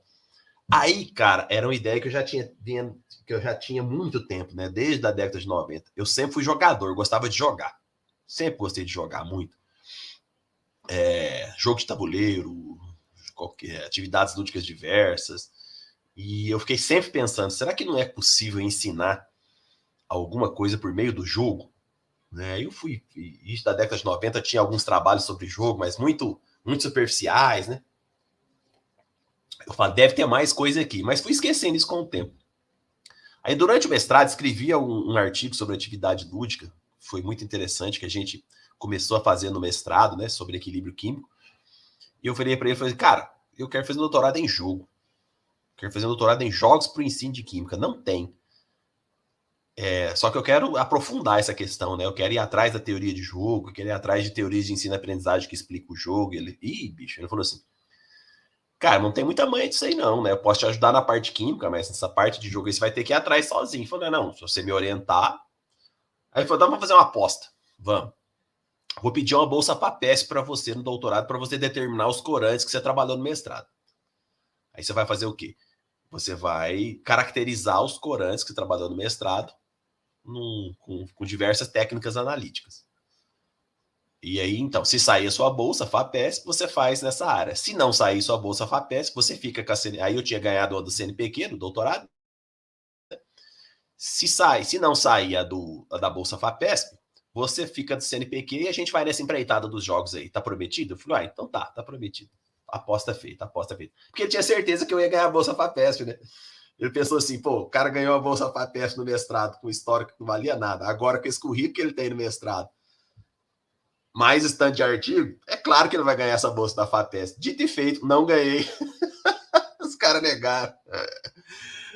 Aí, cara, era uma ideia que eu já tinha muito tempo, né? Desde a década de 90. Eu sempre fui jogador, gostava de jogar. Sempre gostei de jogar muito. Jogo de tabuleiro, atividades lúdicas diversas. E eu fiquei sempre pensando, será que não é possível ensinar alguma coisa por meio do jogo? Né? Eu fui, isso da década de 90 tinha alguns trabalhos sobre jogo, mas muito superficiais, né? Eu falei, deve ter mais coisa aqui, mas fui esquecendo isso com o tempo. Aí, durante o mestrado, escrevia um artigo sobre atividade lúdica, foi muito interessante, que a gente começou a fazer no mestrado, né, sobre equilíbrio químico. E eu falei para ele, cara, eu quero fazer um doutorado em jogo. Quero fazer um doutorado em jogos para o ensino de química. Não tem. Só que eu quero aprofundar essa questão, né? Eu quero ir atrás da teoria de jogo, quero ir atrás de teorias de ensino-aprendizagem que explica o jogo. Ele falou assim, cara, não tem muita manha disso aí não, né? Eu posso te ajudar na parte química, mas nessa parte de jogo aí você vai ter que ir atrás sozinho. Ele falou, não, se você me orientar... Aí ele falou, vamos fazer uma aposta. Vamos. Vou pedir uma bolsa FAPESP para você no doutorado, para você determinar os corantes que você trabalhou no mestrado. Aí você vai fazer o quê? Você vai caracterizar os corantes que você trabalhou no mestrado com diversas técnicas analíticas. E aí, então, se sair a sua bolsa FAPESP, você faz nessa área. Se não sair sua bolsa FAPESP, você fica com a Aí eu tinha ganhado a do CNPq, do doutorado. Se não sair a da bolsa FAPESP, você fica do CNPq e a gente vai nessa empreitada dos jogos aí. Tá prometido? Eu falei, então tá prometido. Aposta feita. Porque ele tinha certeza que eu ia ganhar a bolsa FAPESP, né? Ele pensou assim, o cara ganhou a bolsa FAPESP no mestrado com histórico que não valia nada. Agora, com esse currículo que ele tem no mestrado, mais estante de artigo, é claro que ele vai ganhar essa bolsa da FAPESP. Dito e feito, não ganhei. Os caras negaram.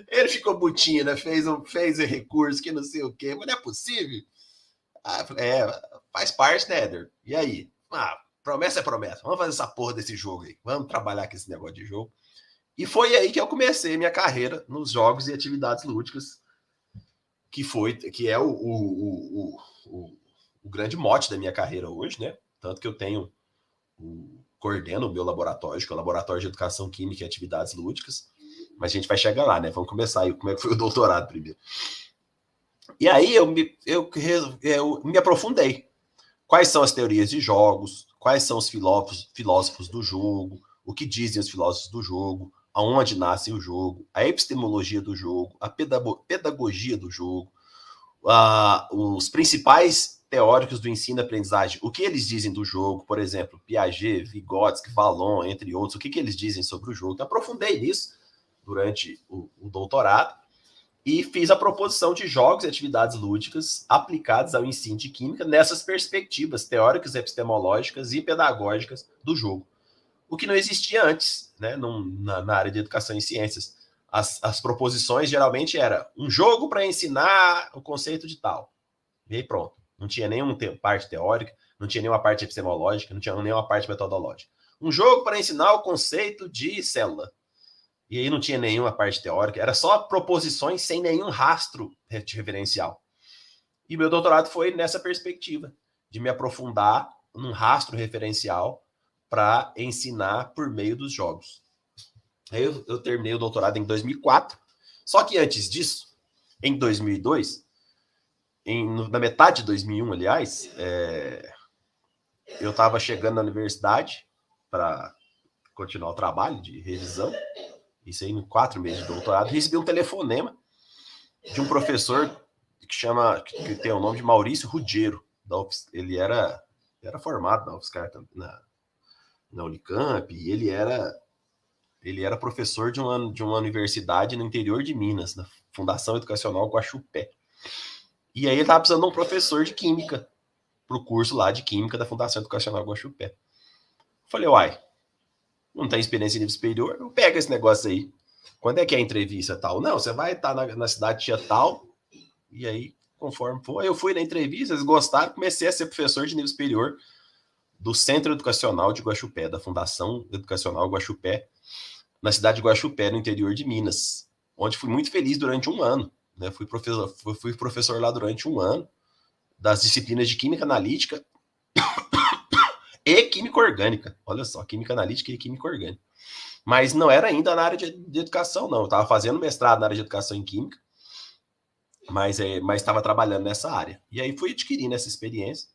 Ele ficou butinho, né? Fez recurso que não sei o quê. Mas não é possível. Faz parte, né, Éder? E aí? Promessa é promessa. Vamos fazer essa porra desse jogo aí. Vamos trabalhar com esse negócio de jogo. E foi aí que eu comecei minha carreira nos jogos e atividades lúdicas, que é o grande mote da minha carreira hoje, né? Tanto que eu coordeno o meu laboratório, que é o Laboratório de Educação Química e Atividades Lúdicas. Mas a gente vai chegar lá, né? Vamos começar aí como é que foi o doutorado primeiro. E aí eu me aprofundei. Quais são as teorias de jogos? Quais são os filósofos do jogo? O que dizem os filósofos do jogo? Aonde nasce o jogo? A epistemologia do jogo? A pedagogia do jogo? Os principais teóricos do ensino e aprendizagem, o que eles dizem do jogo, por exemplo, Piaget, Vygotsky, Vallon, entre outros, o que eles dizem sobre o jogo. Então, aprofundei nisso durante o doutorado e fiz a proposição de jogos e atividades lúdicas aplicadas ao ensino de química nessas perspectivas teóricas, epistemológicas e pedagógicas do jogo. O que não existia antes, né, na área de educação em ciências. As proposições geralmente era um jogo para ensinar o conceito de tal. E aí pronto. Não tinha nenhuma parte teórica, não tinha nenhuma parte epistemológica, não tinha nenhuma parte metodológica. Um jogo para ensinar o conceito de célula. E aí não tinha nenhuma parte teórica, era só proposições sem nenhum rastro referencial. E meu doutorado foi nessa perspectiva, de me aprofundar num rastro referencial para ensinar por meio dos jogos. Aí eu terminei o doutorado em 2004, só que antes disso, em 2002, na metade de 2001, aliás, eu estava chegando na universidade para continuar o trabalho de revisão, isso aí em 4 meses de doutorado, recebi um telefonema de um professor que tem o nome de Maurício Ruggiero. Ele era formado na UFSCar, na Unicamp, e ele era professor de uma universidade no interior de Minas, na Fundação Educacional Guaxupé. E aí ele estava precisando de um professor de química para o curso lá de química da Fundação Educacional Guaxupé. Falei, não tem experiência em nível superior? Eu pego esse negócio aí. Quando é que é a entrevista tal? Não, você vai estar na cidade tia tal. E aí, conforme foi, eu fui na entrevista, eles gostaram, comecei a ser professor de nível superior do Centro Educacional de Guaxupé, da Fundação Educacional Guaxupé, na cidade de Guaxupé, no interior de Minas, onde fui muito feliz durante 1 ano. Né? Fui professor lá durante 1 ano, das disciplinas de Química Analítica e Química Orgânica. Olha só, Química Analítica e Química Orgânica. Mas não era ainda na área de educação, não. Eu estava fazendo mestrado na área de educação em Química, mas estava trabalhando nessa área. E aí fui adquirindo essa experiência,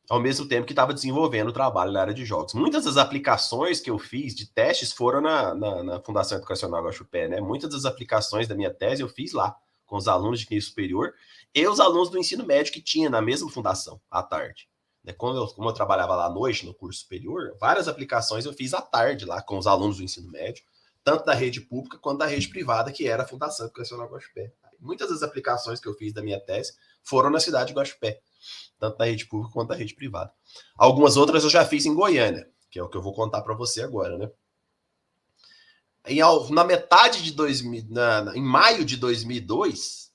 ao mesmo tempo que estava desenvolvendo o trabalho na área de jogos. Muitas das aplicações que eu fiz de testes foram na Fundação Educacional Guaxupé, né? Muitas das aplicações da minha tese eu fiz lá, com os alunos de nível superior e os alunos do ensino médio que tinha na mesma fundação, à tarde. Como eu trabalhava lá à noite, no curso superior, várias aplicações eu fiz à tarde lá com os alunos do ensino médio, tanto da rede pública quanto da rede privada, que era a Fundação Educacional Guaxupé. Muitas das aplicações que eu fiz da minha tese foram na cidade de Guaxupé, tanto da rede pública quanto da rede privada. Algumas outras eu já fiz em Goiânia, que é o que eu vou contar para você agora, né? Na metade de 2000, em maio de 2002,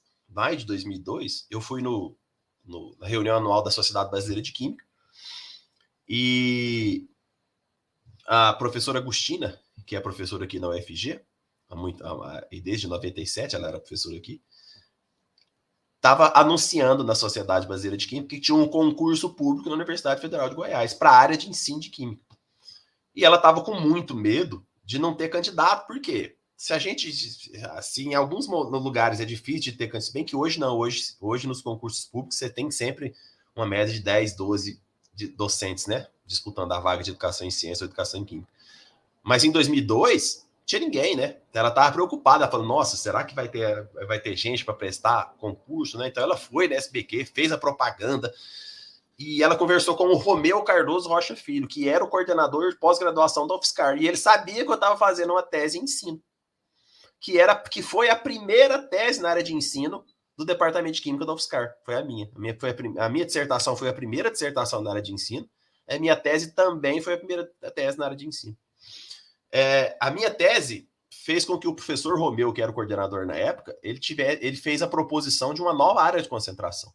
eu fui na reunião anual da Sociedade Brasileira de Química, e a professora Agostina, que é professora aqui na UFG, e desde 97 ela era professora aqui, estava anunciando na Sociedade Brasileira de Química que tinha um concurso público na Universidade Federal de Goiás para a área de ensino de química. E ela estava com muito medo de não ter candidato, por quê? se a gente, assim, em alguns lugares é difícil de ter, se bem que hoje não, hoje nos concursos públicos você tem sempre uma média de 10, 12 de docentes, né, disputando a vaga de educação em ciência ou educação em química. Mas em 2002, tinha ninguém, né? Ela estava preocupada, falando, nossa, será que vai ter gente para prestar concurso, né? Então ela foi na SBQ, fez a propaganda, e ela conversou com o Romeu Cardoso Rocha Filho, que era o coordenador de pós-graduação da UFSCar, e ele sabia que eu estava fazendo uma tese em ensino, que foi a primeira tese na área de ensino do Departamento de Química da UFSCar. Foi a minha. A minha dissertação foi a primeira dissertação na área de ensino, a minha tese também foi a primeira tese na área de ensino. A minha tese fez com que o professor Romeu, que era o coordenador na época, ele fez a proposição de uma nova área de concentração.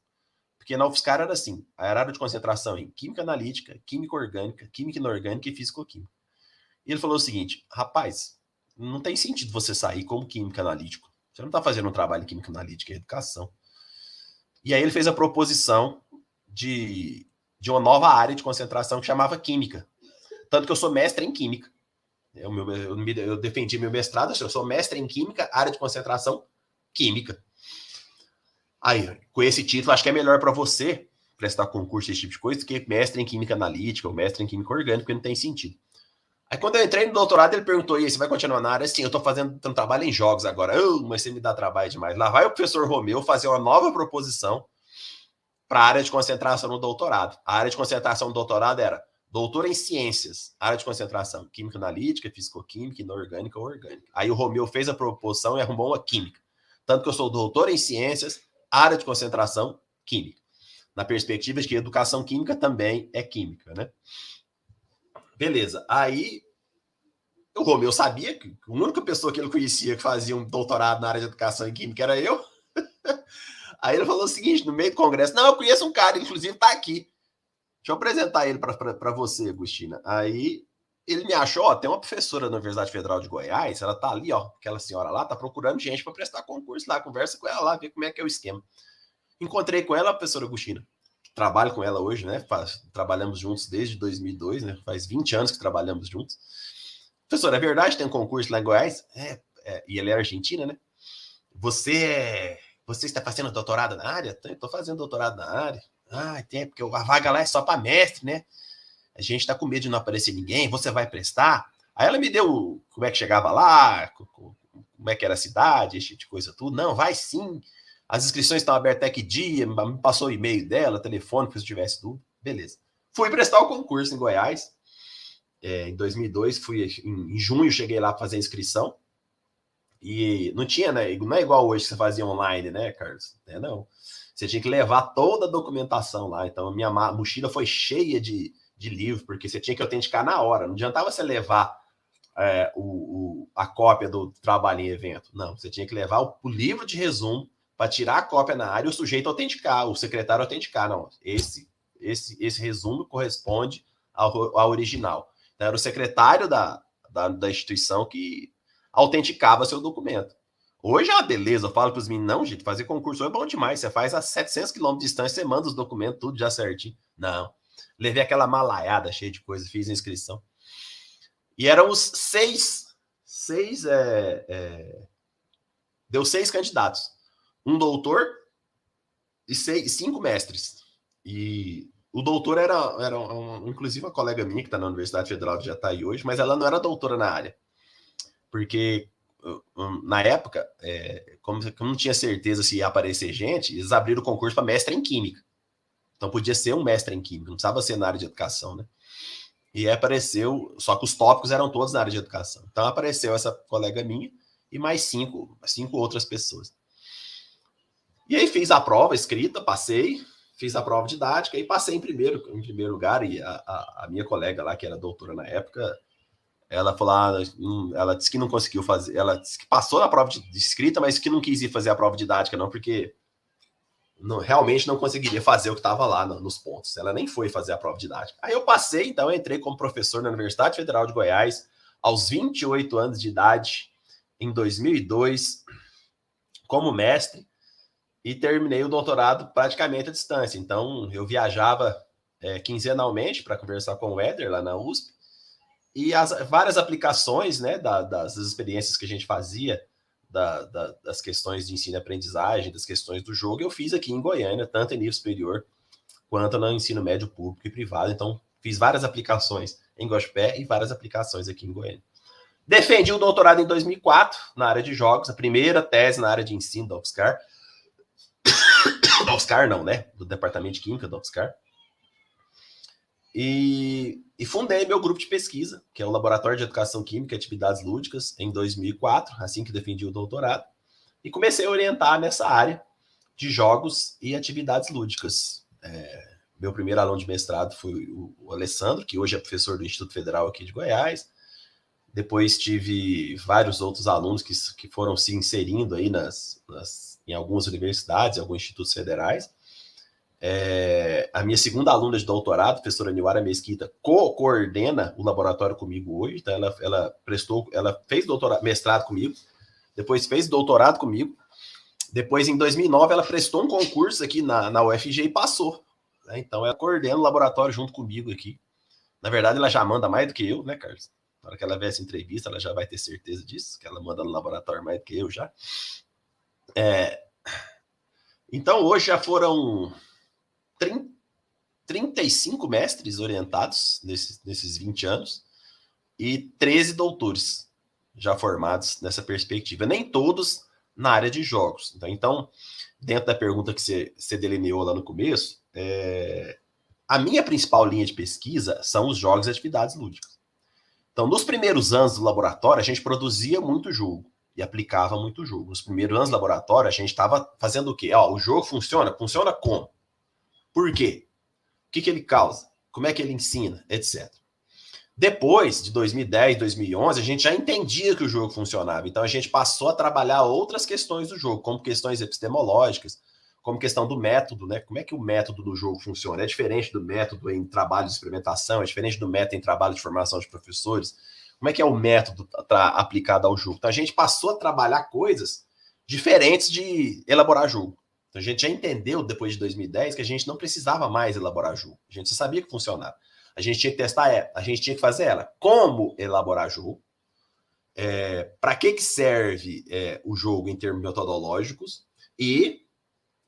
Porque na UFSCar era assim, a área de concentração em química analítica, química orgânica, química inorgânica e físico-química. E ele falou o seguinte, rapaz, não tem sentido você sair como químico analítico. Você não está fazendo um trabalho em química analítica, é educação. E aí ele fez a proposição de uma nova área de concentração que chamava química. Tanto que eu sou mestre em química. Eu defendi meu mestrado, eu sou mestre em química, área de concentração, química. Aí, com esse título, acho que é melhor para você prestar concurso, esse tipo de coisa, do que mestre em química analítica ou mestre em química orgânica, porque não tem sentido. Aí, quando eu entrei no doutorado, ele perguntou, e aí, você vai continuar na área? Sim, eu estou fazendo um trabalho em jogos agora. Mas você me dá trabalho demais. Lá vai o professor Romeu fazer uma nova proposição para a área de concentração no doutorado. A área de concentração no doutorado era doutor em ciências, área de concentração, química analítica, fisicoquímica, inorgânica ou orgânica. Aí o Romeu fez a proposição e arrumou uma química. Tanto que eu sou doutor em ciências, área de concentração, química. Na perspectiva de que educação química também é química, né? Beleza. Aí o Romeu sabia que a única pessoa que ele conhecia que fazia um doutorado na área de educação em química era eu. Aí ele falou o seguinte, no meio do congresso, não, eu conheço um cara, inclusive tá aqui. Deixa eu apresentar ele para você, Agostina. Aí ele me achou, ó, tem uma professora na Universidade Federal de Goiás, ela tá ali, ó, aquela senhora lá, tá procurando gente para prestar concurso lá, conversa com ela lá, vê como é que é o esquema. Encontrei com ela, a professora Agostina. Trabalho com ela hoje, né? Trabalhamos juntos desde 2002, né? Faz 20 anos que trabalhamos juntos. Professora, é verdade, tem um concurso lá em Goiás? E ela é argentina, né? Você está fazendo doutorado na área? Estou fazendo doutorado na área. Tem, porque a vaga lá é só para mestre, né? A gente está com medo de não aparecer ninguém, você vai prestar? Aí ela me deu como é que chegava lá, como é que era a cidade, esse tipo de coisa tudo. Não, vai sim. As inscrições estão abertas até que dia, me passou o e-mail dela, telefone, se eu tivesse dúvida. Beleza. Fui prestar o concurso em Goiás. Em 2002, em junho, cheguei lá para fazer a inscrição. E não tinha, né? Não é igual hoje que você fazia online, né, Carlos? Não. Você tinha que levar toda a documentação lá. Então, a minha mochila foi cheia de livro, porque você tinha que autenticar na hora. Não adiantava você levar a cópia do trabalho em evento. Não, você tinha que levar o livro de resumo para tirar a cópia na área e o sujeito autenticar, o secretário autenticar. Não, esse resumo corresponde ao original. Então, era o secretário da instituição que autenticava seu documento. Hoje é uma beleza, eu falo para os meninos, não, gente, fazer concurso é bom demais, você faz a 700 quilômetros de distância, você manda os documentos, tudo já certinho. Não, levei aquela malaiada cheia de coisa, fiz a inscrição. E eram os deu 6 candidatos, um doutor e 5 mestres. E o doutor era inclusive uma colega minha que está na Universidade Federal de Jataí hoje, mas ela não era doutora na área. Porque na época, como não tinha certeza se ia aparecer gente, eles abriram o concurso para mestre em química. Então podia ser um mestre em química, não precisava ser na área de educação, né? E aí apareceu, só que os tópicos eram todos na área de educação. Então apareceu essa colega minha e mais 5 outras pessoas. E aí fiz a prova escrita, passei, fiz a prova didática e passei em primeiro lugar. E a minha colega lá, que era doutora na época, ela falou, ela disse que não conseguiu fazer, ela disse que passou na prova de escrita, mas que não quis ir fazer a prova didática não, porque realmente não conseguiria fazer o que estava lá nos pontos. Ela nem foi fazer a prova didática. Aí eu passei, então eu entrei como professor na Universidade Federal de Goiás, aos 28 anos de idade, em 2002, como mestre, e terminei o doutorado praticamente à distância. Então eu viajava quinzenalmente para conversar com o Éder lá na USP, e as várias aplicações, né, das experiências que a gente fazia, das questões de ensino e aprendizagem, das questões do jogo, eu fiz aqui em Goiânia, tanto em nível superior quanto no ensino médio público e privado. Então, fiz várias aplicações em Guaxupé e várias aplicações aqui em Goiânia. Defendi o doutorado em 2004 na área de jogos, a primeira tese na área de ensino da UFSCar. Da UFSCar não, né? Do Departamento de Química da UFSCar. E fundei meu grupo de pesquisa, que é o Laboratório de Educação Química e Atividades Lúdicas, em 2004, assim que defendi o doutorado, e comecei a orientar nessa área de jogos e atividades lúdicas. Meu primeiro aluno de mestrado foi o Alessandro, que hoje é professor do Instituto Federal aqui de Goiás. Depois tive vários outros alunos que foram se inserindo aí em algumas universidades, em alguns institutos federais. A minha segunda aluna de doutorado, a professora Niwara Mesquita, coordena o laboratório comigo hoje. Então ela fez mestrado comigo, depois fez doutorado comigo. Depois, em 2009, ela prestou um concurso aqui na UFG e passou. Né? Então, ela coordena o laboratório junto comigo aqui. Na verdade, ela já manda mais do que eu, né, Carlos? Na hora que ela ver essa entrevista, ela já vai ter certeza disso, que ela manda no laboratório mais do que eu já. Então, hoje já foram 35 mestres orientados nesses 20 anos e 13 doutores já formados nessa perspectiva. Nem todos na área de jogos. Então, dentro da pergunta que você delineou lá no começo, a minha principal linha de pesquisa são os jogos e atividades lúdicas. Então, nos primeiros anos do laboratório, a gente produzia muito jogo e aplicava muito jogo. Nos primeiros anos do laboratório, a gente estava fazendo o quê? O jogo funciona? Funciona como? Por quê? O que ele causa? Como é que ele ensina? Etc. Depois de 2010, 2011, a gente já entendia que o jogo funcionava. Então, a gente passou a trabalhar outras questões do jogo, como questões epistemológicas, como questão do método, né? Como é que o método do jogo funciona? É diferente do método em trabalho de experimentação, é diferente do método em trabalho de formação de professores. Como é que é o método aplicado ao jogo? Então, a gente passou a trabalhar coisas diferentes de elaborar jogo. Então, a gente já entendeu, depois de 2010, que a gente não precisava mais elaborar jogo. A gente já sabia que funcionava. A gente tinha que testar a gente tinha que fazer ela. Como elaborar jogo? Para que serve o jogo em termos metodológicos? E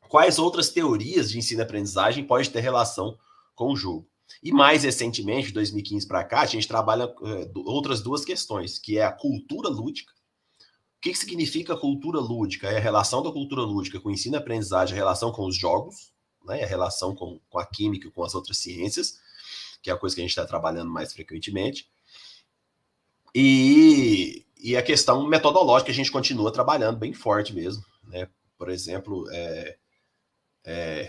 quais outras teorias de ensino e aprendizagem pode ter relação com o jogo? E mais recentemente, de 2015 para cá, a gente trabalha outras duas questões, que é a cultura lúdica. O que significa cultura lúdica? É a relação da cultura lúdica com o ensino e aprendizagem, a relação com os jogos, né? A relação com a química e com as outras ciências, que é a coisa que a gente está trabalhando mais frequentemente. E a questão metodológica a gente continua trabalhando bem forte mesmo. Né? Por exemplo,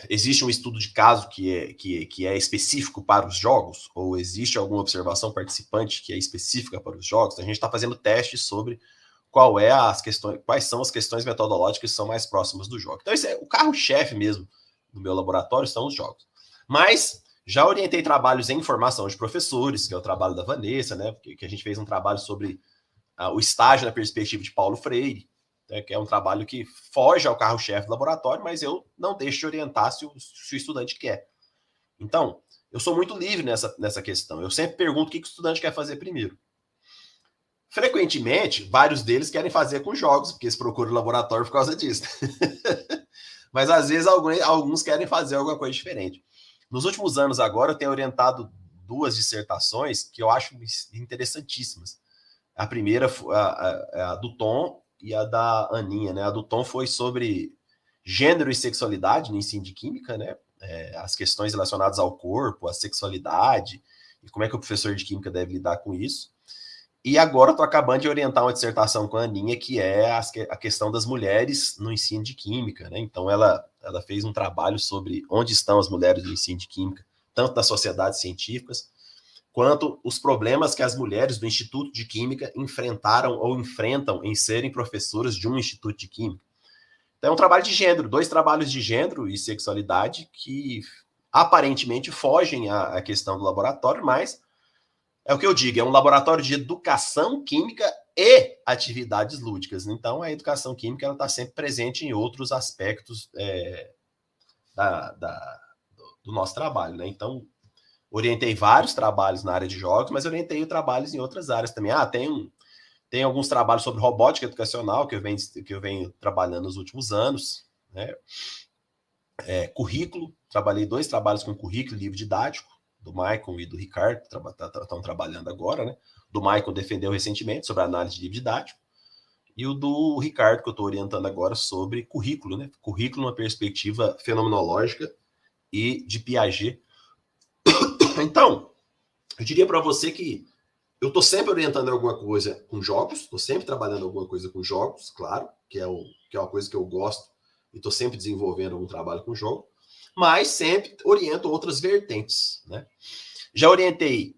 existe um estudo de caso que é específico para os jogos? Ou existe alguma observação participante que é específica para os jogos? A gente está fazendo testes sobre quais são as questões metodológicas que são mais próximas do jogo. Então, o carro-chefe mesmo do meu laboratório são os jogos. Mas já orientei trabalhos em formação de professores, que é o trabalho da Vanessa, né? Que a gente fez um trabalho sobre o estágio na perspectiva de Paulo Freire, né? Que é um trabalho que foge ao carro-chefe do laboratório, mas eu não deixo de orientar se o estudante quer. Então, eu sou muito livre nessa questão. Eu sempre pergunto o que o estudante quer fazer primeiro. Frequentemente, vários deles querem fazer com jogos, porque eles procuram o laboratório por causa disso. Mas, às vezes, alguns querem fazer alguma coisa diferente. Nos últimos anos, agora, eu tenho orientado 2 dissertações que eu acho interessantíssimas. A primeira, a do Tom e a da Aninha. Né? A do Tom foi sobre gênero e sexualidade no ensino de química, né? As questões relacionadas ao corpo, à sexualidade, e como é que o professor de química deve lidar com isso. E agora estou acabando de orientar uma dissertação com a Aninha, que é a questão das mulheres no ensino de química. Né? Então, ela fez um trabalho sobre onde estão as mulheres no ensino de química, tanto nas sociedades científicas, quanto os problemas que as mulheres do Instituto de Química enfrentaram ou enfrentam em serem professoras de um Instituto de Química. Então, é um trabalho de gênero, 2 trabalhos de gênero e sexualidade que aparentemente fogem à questão do laboratório, mas é o que eu digo, é um laboratório de educação química e atividades lúdicas. Então, a educação química está sempre presente em outros aspectos do nosso trabalho. Né? Então, orientei vários trabalhos na área de jogos, mas orientei trabalhos em outras áreas também. Tem alguns trabalhos sobre robótica educacional que eu venho trabalhando nos últimos anos, né? Currículo, trabalhei 2 trabalhos com currículo e livro didático, do Maicon e do Ricardo, que estão trabalhando agora, né? Do Maicon defendeu recentemente sobre análise de livro didático, e o do Ricardo, que eu estou orientando agora, sobre currículo, né? Currículo numa perspectiva fenomenológica e de Piaget. Então, eu diria para você que eu estou sempre orientando alguma coisa com jogos, estou sempre trabalhando alguma coisa com jogos, claro, que é uma coisa que eu gosto, e estou sempre desenvolvendo um trabalho com jogo, mas sempre oriento outras vertentes, né? Já orientei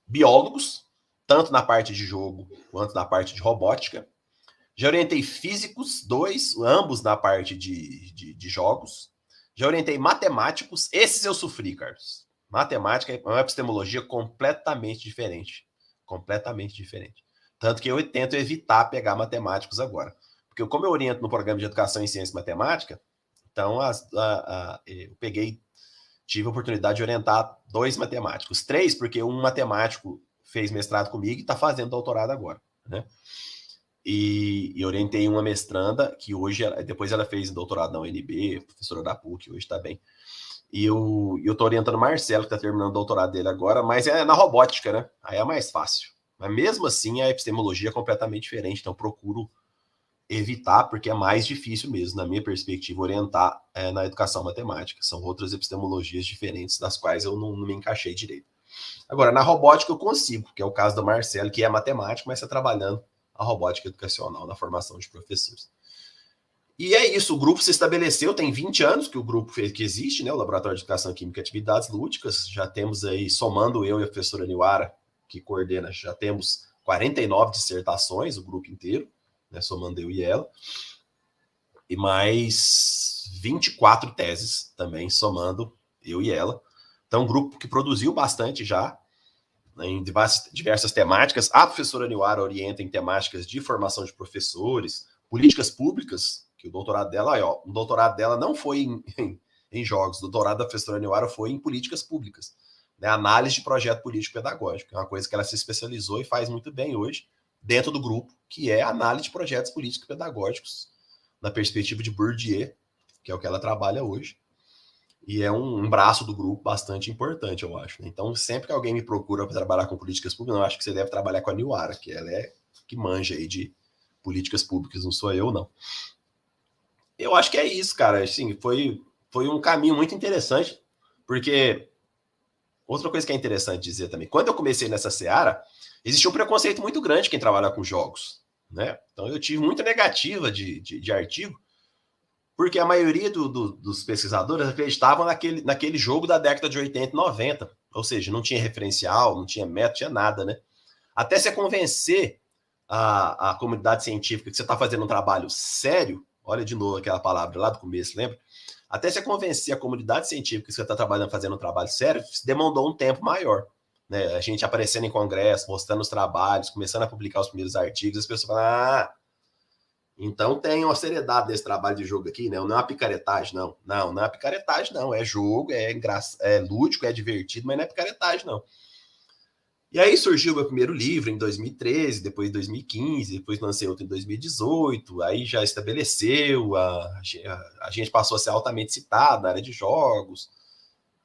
biólogos, tanto na parte de jogo quanto na parte de robótica. Já orientei físicos, 2, ambos na parte de jogos. Já orientei matemáticos, esses eu sofri, Carlos. Matemática é uma epistemologia completamente diferente. Completamente diferente. Tanto que eu tento evitar pegar matemáticos agora. Porque como eu oriento no programa de Educação em Ciência e Matemática, então eu tive a oportunidade de orientar 2 matemáticos. 3, porque um matemático fez mestrado comigo e está fazendo doutorado agora, né? E orientei uma mestranda, que hoje, depois ela fez doutorado na UNB, professora da PUC, hoje está bem. E eu estou orientando o Marcelo, que está terminando o doutorado dele agora, mas é na robótica, né? Aí é mais fácil. Mas mesmo assim, a epistemologia é completamente diferente, então procuro evitar, porque é mais difícil mesmo, na minha perspectiva, orientar na educação matemática. São outras epistemologias diferentes, das quais eu não me encaixei direito. Agora, na robótica eu consigo, que é o caso do Marcelo, que é matemático, mas está trabalhando a robótica educacional na formação de professores. E é isso, o grupo se estabeleceu, tem 20 anos que o grupo que existe, né, o Laboratório de Educação Química e Atividades Lúdicas, já temos aí, somando eu e a professora Niwara, que coordena, já temos 49 dissertações, o grupo inteiro, né, somando eu e ela, e mais 24 teses também, somando eu e ela. Então, um grupo que produziu bastante já, em diversas temáticas. A professora Niwara orienta em temáticas de formação de professores, políticas públicas, que o doutorado dela, o doutorado dela não foi em jogos, o doutorado da professora Niwara foi em políticas públicas, né? Análise de projeto político-pedagógico, é uma coisa que ela se especializou e faz muito bem hoje, dentro do grupo, que é a análise de projetos político-pedagógicos, na perspectiva de Bourdieu, que é o que ela trabalha hoje. E é um braço do grupo bastante importante, eu acho. Então, sempre que alguém me procura para trabalhar com políticas públicas, eu acho que você deve trabalhar com a Niwara, que ela é que manja aí de políticas públicas, não sou eu, não. Eu acho que é isso, cara. Assim, foi um caminho muito interessante, porque outra coisa que é interessante dizer também, quando eu comecei nessa seara, existia um preconceito muito grande quem trabalha com jogos, né? Então, eu tive muita negativa de artigo, porque a maioria dos pesquisadores acreditavam naquele jogo da década de 80 e 90. Ou seja, não tinha referencial, não tinha método, tinha nada, né? Até você convencer a comunidade científica que você está fazendo um trabalho sério, olha de novo aquela palavra lá do começo, lembra? Até você convencer a comunidade científica que você está fazendo um trabalho sério, demandou um tempo maior. Né? A gente aparecendo em congresso, mostrando os trabalhos, começando a publicar os primeiros artigos, as pessoas falam, então tem uma seriedade desse trabalho de jogo aqui, né? Não é uma picaretagem, não. Não é uma picaretagem, não. É jogo, é lúdico, é divertido, mas não é picaretagem, não. E aí surgiu o meu primeiro livro em 2013, depois em 2015, depois lancei outro em 2018, aí já estabeleceu, a gente passou a ser altamente citado na área de jogos,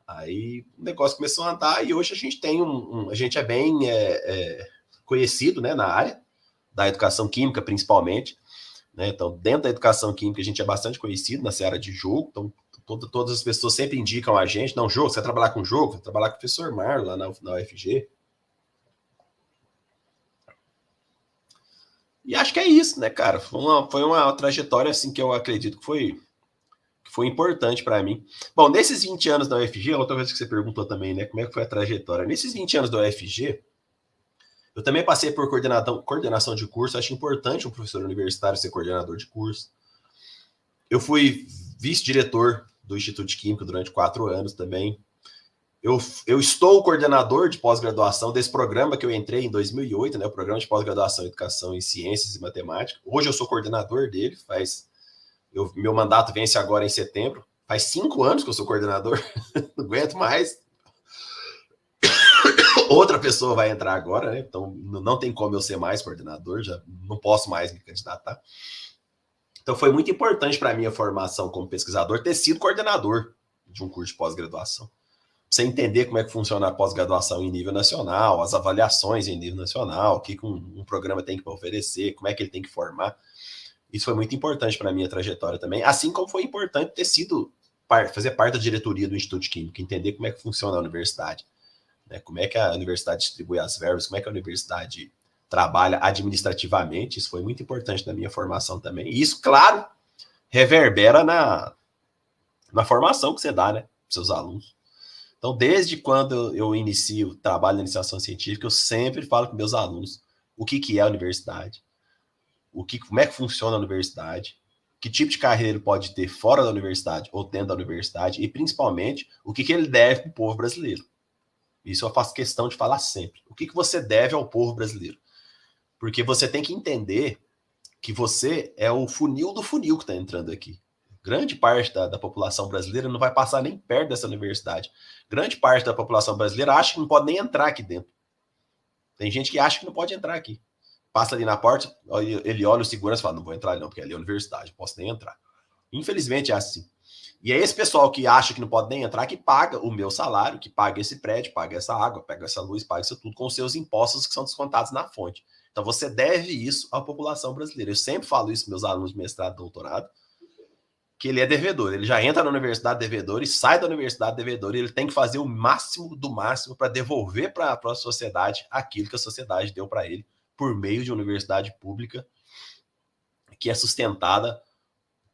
aí o negócio começou a andar e hoje a gente tem a gente é bem conhecido, né, na área da educação química, principalmente. Né? Então, dentro da educação química, a gente é bastante conhecido na seara de jogo. Então, todas as pessoas sempre indicam a gente. Não, jogo, você vai trabalhar com jogo? Você vai trabalhar com o professor Marlon lá na UFG. E acho que é isso, né, cara? Foi uma trajetória assim que eu acredito que foi importante para mim. Bom, nesses 20 anos da UFG, outra coisa que você perguntou também, né? Como é que foi a trajetória? Nesses 20 anos da UFG, eu também passei por coordenação de curso. Acho importante um professor universitário ser coordenador de curso. Eu fui vice-diretor do Instituto de Química durante 4 anos também. Eu estou coordenador de pós-graduação desse programa que eu entrei em 2008, né, o Programa de Pós-Graduação em Educação em Ciências e Matemática. Hoje eu sou coordenador dele, meu mandato vence agora em setembro. Faz 5 anos que eu sou coordenador, não aguento mais. Outra pessoa vai entrar agora, né? Então não tem como eu ser mais coordenador, já não posso mais me candidatar. Então foi muito importante para mim a formação como pesquisador ter sido coordenador de um curso de pós-graduação. Você entender como é que funciona a pós-graduação em nível nacional, as avaliações em nível nacional, o que um programa tem que oferecer, como é que ele tem que formar. Isso foi muito importante para a minha trajetória também, assim como foi importante ter sido fazer parte da diretoria do Instituto de Química, entender como é que funciona a universidade, né? Como é que a universidade distribui as verbas, como é que a universidade trabalha administrativamente. Isso foi muito importante na minha formação também. E isso, claro, reverbera na formação que você dá, né, para seus alunos. Então, desde quando eu inicio o trabalho na iniciação científica, eu sempre falo com meus alunos o que é a universidade, como é que funciona a universidade, que tipo de carreira ele pode ter fora da universidade ou dentro da universidade, e principalmente o que ele deve para o povo brasileiro. Isso eu faço questão de falar sempre. O que você deve ao povo brasileiro? Porque você tem que entender que você é o funil do funil que está entrando aqui. Grande parte da população brasileira não vai passar nem perto dessa universidade. Grande parte da população brasileira acha que não pode nem entrar aqui dentro. Tem gente que acha que não pode entrar aqui. Passa ali na porta, ele olha o segurança e fala, não vou entrar não, porque ali é a universidade, não posso nem entrar. Infelizmente é assim. E é esse pessoal que acha que não pode nem entrar que paga o meu salário, que paga esse prédio, paga essa água, paga essa luz, paga isso tudo com os seus impostos que são descontados na fonte. Então você deve isso à população brasileira. Eu sempre falo isso para meus alunos de mestrado e doutorado, que ele é devedor. Ele já entra na universidade devedor e sai da universidade devedor, e ele tem que fazer o máximo do máximo para devolver para a sociedade aquilo que a sociedade deu para ele por meio de uma universidade pública que é sustentada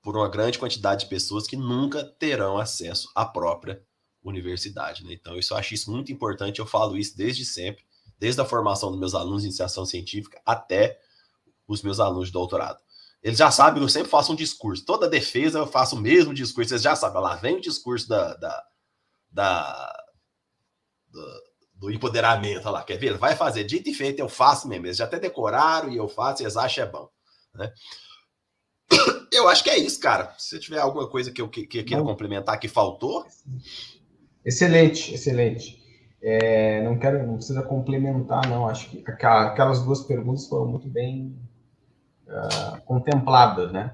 por uma grande quantidade de pessoas que nunca terão acesso à própria universidade, né? Então, eu acho isso muito importante, eu falo isso desde sempre, desde a formação dos meus alunos de iniciação científica até os meus alunos de doutorado. Eles já sabem que eu sempre faço um discurso. Toda defesa eu faço o mesmo discurso. Vocês já sabem, lá vem o discurso do empoderamento. Lá, quer ver? Vai fazer. Dito e feito, eu faço mesmo. Eles já até decoraram e eu faço e eles acham é bom, né? Eu acho que é isso, cara. Se tiver alguma coisa que eu queira complementar que faltou. Excelente, excelente. Não precisa complementar, não. Acho que aquelas duas perguntas foram muito bem contempladas, né?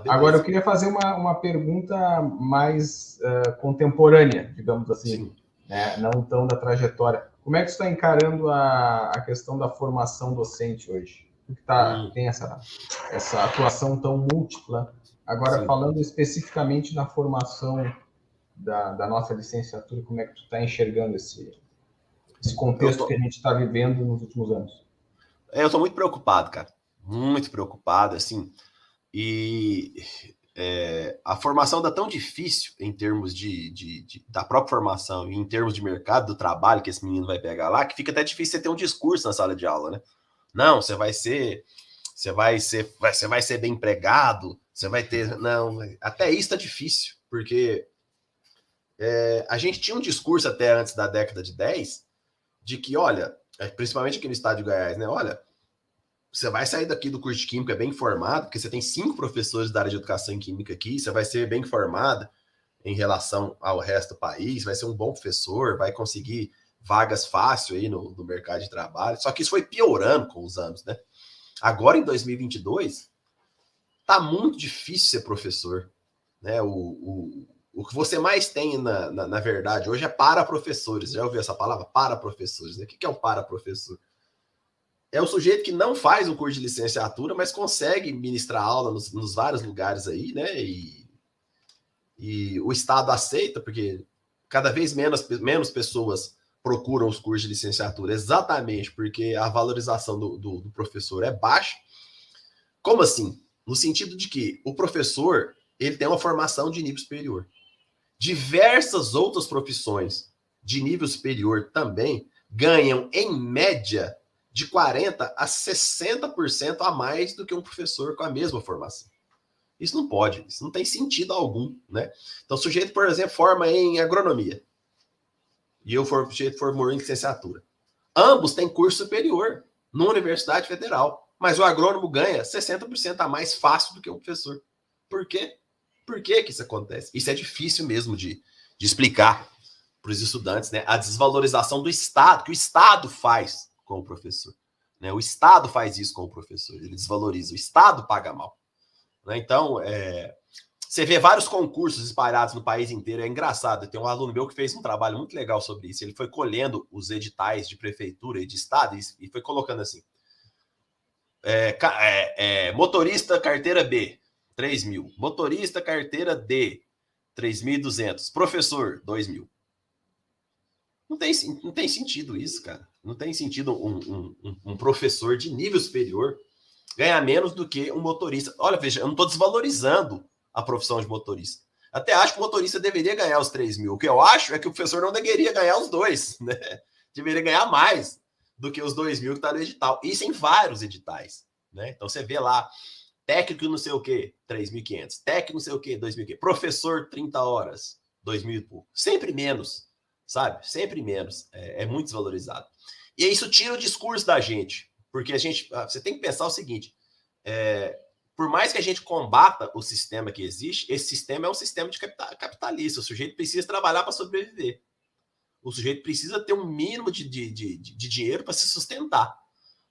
Agora, eu queria fazer uma pergunta mais contemporânea, digamos assim, né? Não tão da trajetória. Como é que você está encarando a questão da formação docente hoje? Tem essa atuação tão múltipla. Agora, falando especificamente na formação da nossa licenciatura, como é que tu está enxergando esse contexto que a gente está vivendo nos últimos anos? Eu estou muito preocupado, cara. Muito preocupado, assim. E a formação está tão difícil em termos da própria formação e em termos de mercado do trabalho que esse menino vai pegar lá, que fica até difícil você ter um discurso na sala de aula, né? Não, você vai ser bem empregado, você vai ter... Não, até isso está difícil, porque a gente tinha um discurso até antes da década de 10 de que, olha, principalmente aqui no estado de Goiás, né? Olha, você vai sair daqui do curso de Química bem formado, porque você tem 5 professores da área de educação em Química aqui, você vai ser bem formado em relação ao resto do país, vai ser um bom professor, vai conseguir vagas fácil aí no mercado de trabalho. Só que isso foi piorando com os anos, né? Agora, em 2022, tá muito difícil ser professor, né? O que você mais tem, na verdade, hoje é para-professores. Já ouviu essa palavra? Para-professores, né? O que é um para-professor? É o sujeito que não faz um curso de licenciatura, mas consegue ministrar aula nos vários lugares aí, né? E o Estado aceita, porque cada vez menos pessoas procuram os cursos de licenciatura, exatamente porque a valorização do professor é baixa. Como assim? No sentido de que o professor ele tem uma formação de nível superior. Diversas outras profissões de nível superior também ganham, em média, de 40% a 60% a mais do que um professor com a mesma formação. Isso não pode, isso não tem sentido algum, né? Então, o sujeito, por exemplo, forma em agronomia. E o sujeito formou em licenciatura. Ambos têm curso superior na Universidade Federal, mas o agrônomo ganha 60% a mais fácil do que um professor. Por quê? Por que isso acontece? Isso é difícil mesmo de explicar. para os estudantes, né, a desvalorização do Estado, que o Estado faz com o professor. Né? O Estado faz isso com o professor, ele desvaloriza, o Estado paga mal. Né? Então, você vê vários concursos espalhados no país inteiro, é engraçado. Tem um aluno meu que fez um trabalho muito legal sobre isso. Ele foi colhendo os editais de prefeitura e de estado e foi colocando assim: motorista carteira B, 3.000. Motorista carteira D, 3.200. Professor, 2.000. Não tem sentido isso, cara. Não tem sentido um professor de nível superior ganhar menos do que um motorista. Olha, veja, eu não estou desvalorizando a profissão de motorista. Até acho que o motorista deveria ganhar os 3.000. O que eu acho é que o professor não deveria ganhar os 2, né? Deveria ganhar mais do que os 2.000 que está no edital. Isso em vários editais, né? Então você vê lá, técnico não sei o quê, 3.500. Técnico não sei o quê, 2.500. Professor, 30 horas, 2.000 e pouco. Sempre menos, sabe? Sempre menos. É muito desvalorizado. E isso tira o discurso da gente. Porque você tem que pensar o seguinte, por mais que a gente combata o sistema que existe, esse sistema é um sistema de capitalista. O sujeito precisa trabalhar para sobreviver. O sujeito precisa ter um mínimo de dinheiro para se sustentar.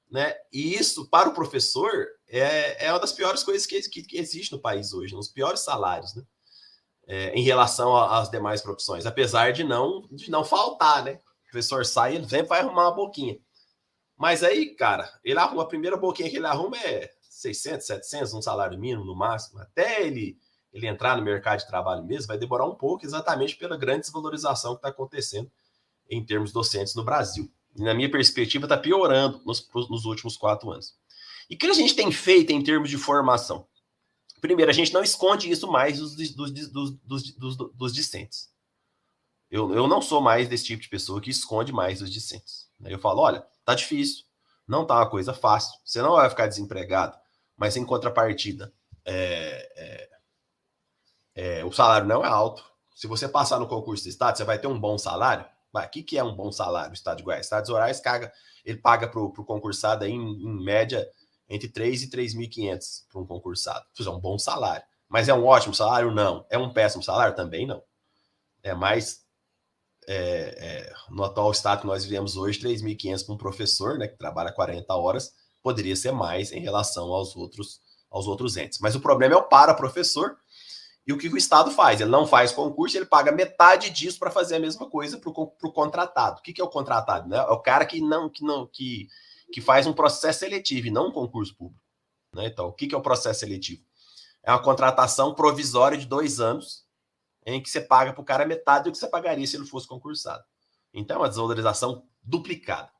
Né? E isso, para o professor, é uma das piores coisas que existe no país hoje, os piores salários, né? Em relação às demais profissões, apesar de não faltar, né? O professor sai, ele sempre vai arrumar uma boquinha. Mas aí, cara, a primeira boquinha que ele arruma é 600, 700, um salário mínimo no máximo. Até ele entrar no mercado de trabalho mesmo, vai demorar um pouco, exatamente pela grande desvalorização que está acontecendo em termos docentes no Brasil. E, na minha perspectiva, está piorando nos últimos 4 anos. E o que a gente tem feito em termos de formação? Primeiro, a gente não esconde isso mais dos discentes. Eu não sou mais desse tipo de pessoa que esconde mais os discentes. Eu falo, olha, tá difícil, não tá uma coisa fácil, você não vai ficar desempregado, mas em contrapartida, o salário não é alto. Se você passar no concurso de Estado, você vai ter um bom salário. O que é um bom salário no Estado de Goiás? Estado de Goiás ele paga para o concursado aí, em média entre 3 e 3.500 para um concursado. Isso é um bom salário. Mas é um ótimo salário? Não. É um péssimo salário? Também não. É mais... no atual estado que nós vivemos hoje, 3.500 para um professor, né, que trabalha 40 horas, poderia ser mais em relação aos outros entes. Mas o problema é o para-professor. E o que o Estado faz? Ele não faz concurso, ele paga metade disso para fazer a mesma coisa para o contratado. O que é o contratado? Né? É o cara que faz um processo seletivo e não um concurso público. Né? Então, o que é o processo seletivo? É uma contratação provisória de 2 anos, em que você paga para o cara metade do que você pagaria se ele fosse concursado. Então, é uma desvalorização duplicada.